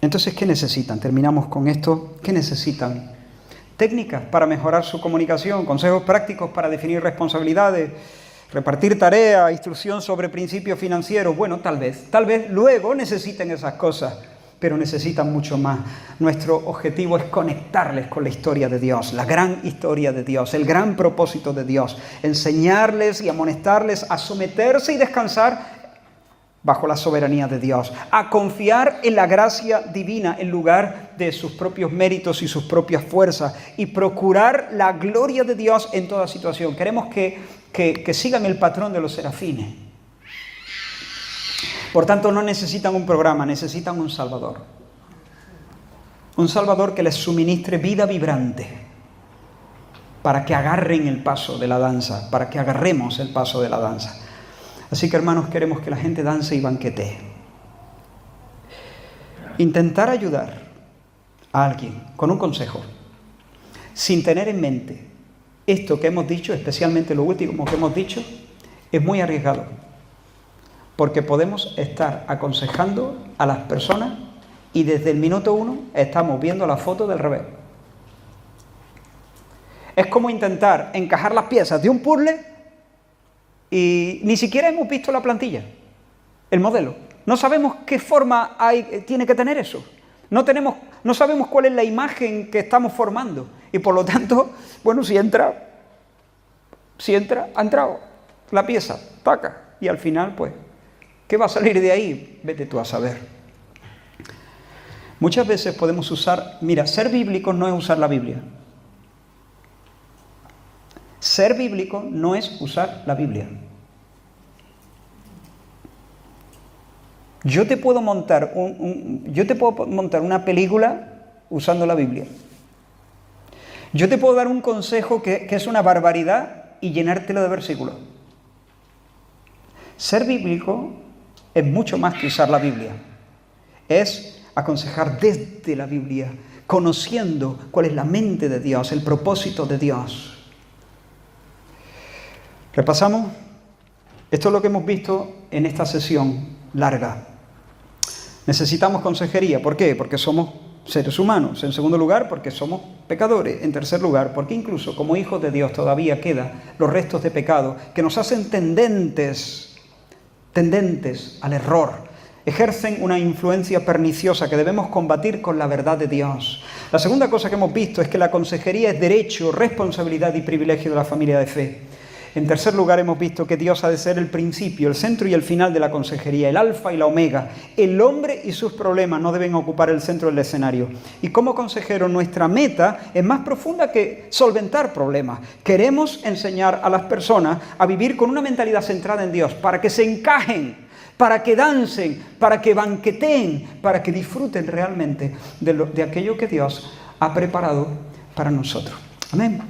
Entonces, ¿qué necesitan? Terminamos con esto. ¿Qué necesitan? Técnicas para mejorar su comunicación, consejos prácticos para definir responsabilidades, repartir tareas, instrucción sobre principios financieros. Bueno, tal vez luego necesiten esas cosas, pero necesitan mucho más. Nuestro objetivo es conectarles con la historia de Dios, la gran historia de Dios, el gran propósito de Dios, enseñarles y amonestarles a someterse y descansar bajo la soberanía de Dios, a confiar en la gracia divina en lugar de sus propios méritos y sus propias fuerzas, y procurar la gloria de Dios en toda situación. Queremos que sigan el patrón de los serafines. Por tanto, no necesitan un programa, necesitan un Salvador. Un Salvador que les suministre vida vibrante para que agarren el paso de la danza, para que agarremos el paso de la danza. Así que, hermanos, queremos que la gente dance y banquetee. Intentar ayudar a alguien con un consejo, sin tener en mente esto que hemos dicho, especialmente lo último que hemos dicho, es muy arriesgado. Porque podemos estar aconsejando a las personas y desde el minuto 1 estamos viendo la foto del revés. Es como intentar encajar las piezas de un puzzle y ni siquiera hemos visto la plantilla, el modelo. No sabemos qué forma tiene que tener eso. No sabemos cuál es la imagen que estamos formando. Y por lo tanto, bueno, si entra, ha entrado la pieza, taca. Y al final, pues, ¿qué va a salir de ahí? Vete tú a saber. Muchas veces podemos usar... Mira, ser bíblico no es usar la Biblia. Ser bíblico no es usar la Biblia. Yo te puedo montar una película usando la Biblia. Yo te puedo dar un consejo que es una barbaridad y llenártelo de versículos. Ser bíblico es mucho más que usar la Biblia. Es aconsejar desde la Biblia, conociendo cuál es la mente de Dios, el propósito de Dios. Repasamos. Esto es lo que hemos visto en esta sesión larga. Necesitamos consejería. ¿Por qué? Porque somos seres humanos. En segundo lugar, porque somos pecadores. En tercer lugar, porque incluso como hijos de Dios todavía quedan los restos de pecado que nos hacen tendentes al error. Ejercen una influencia perniciosa que debemos combatir con la verdad de Dios. La segunda cosa que hemos visto es que la consejería es derecho, responsabilidad y privilegio de la familia de fe. En tercer lugar, hemos visto que Dios ha de ser el principio, el centro y el final de la consejería, el alfa y la omega. El hombre y sus problemas no deben ocupar el centro del escenario. Y como consejero, nuestra meta es más profunda que solventar problemas. Queremos enseñar a las personas a vivir con una mentalidad centrada en Dios, para que se encajen, para que dancen, para que banqueteen, para que disfruten realmente de aquello que Dios ha preparado para nosotros. Amén.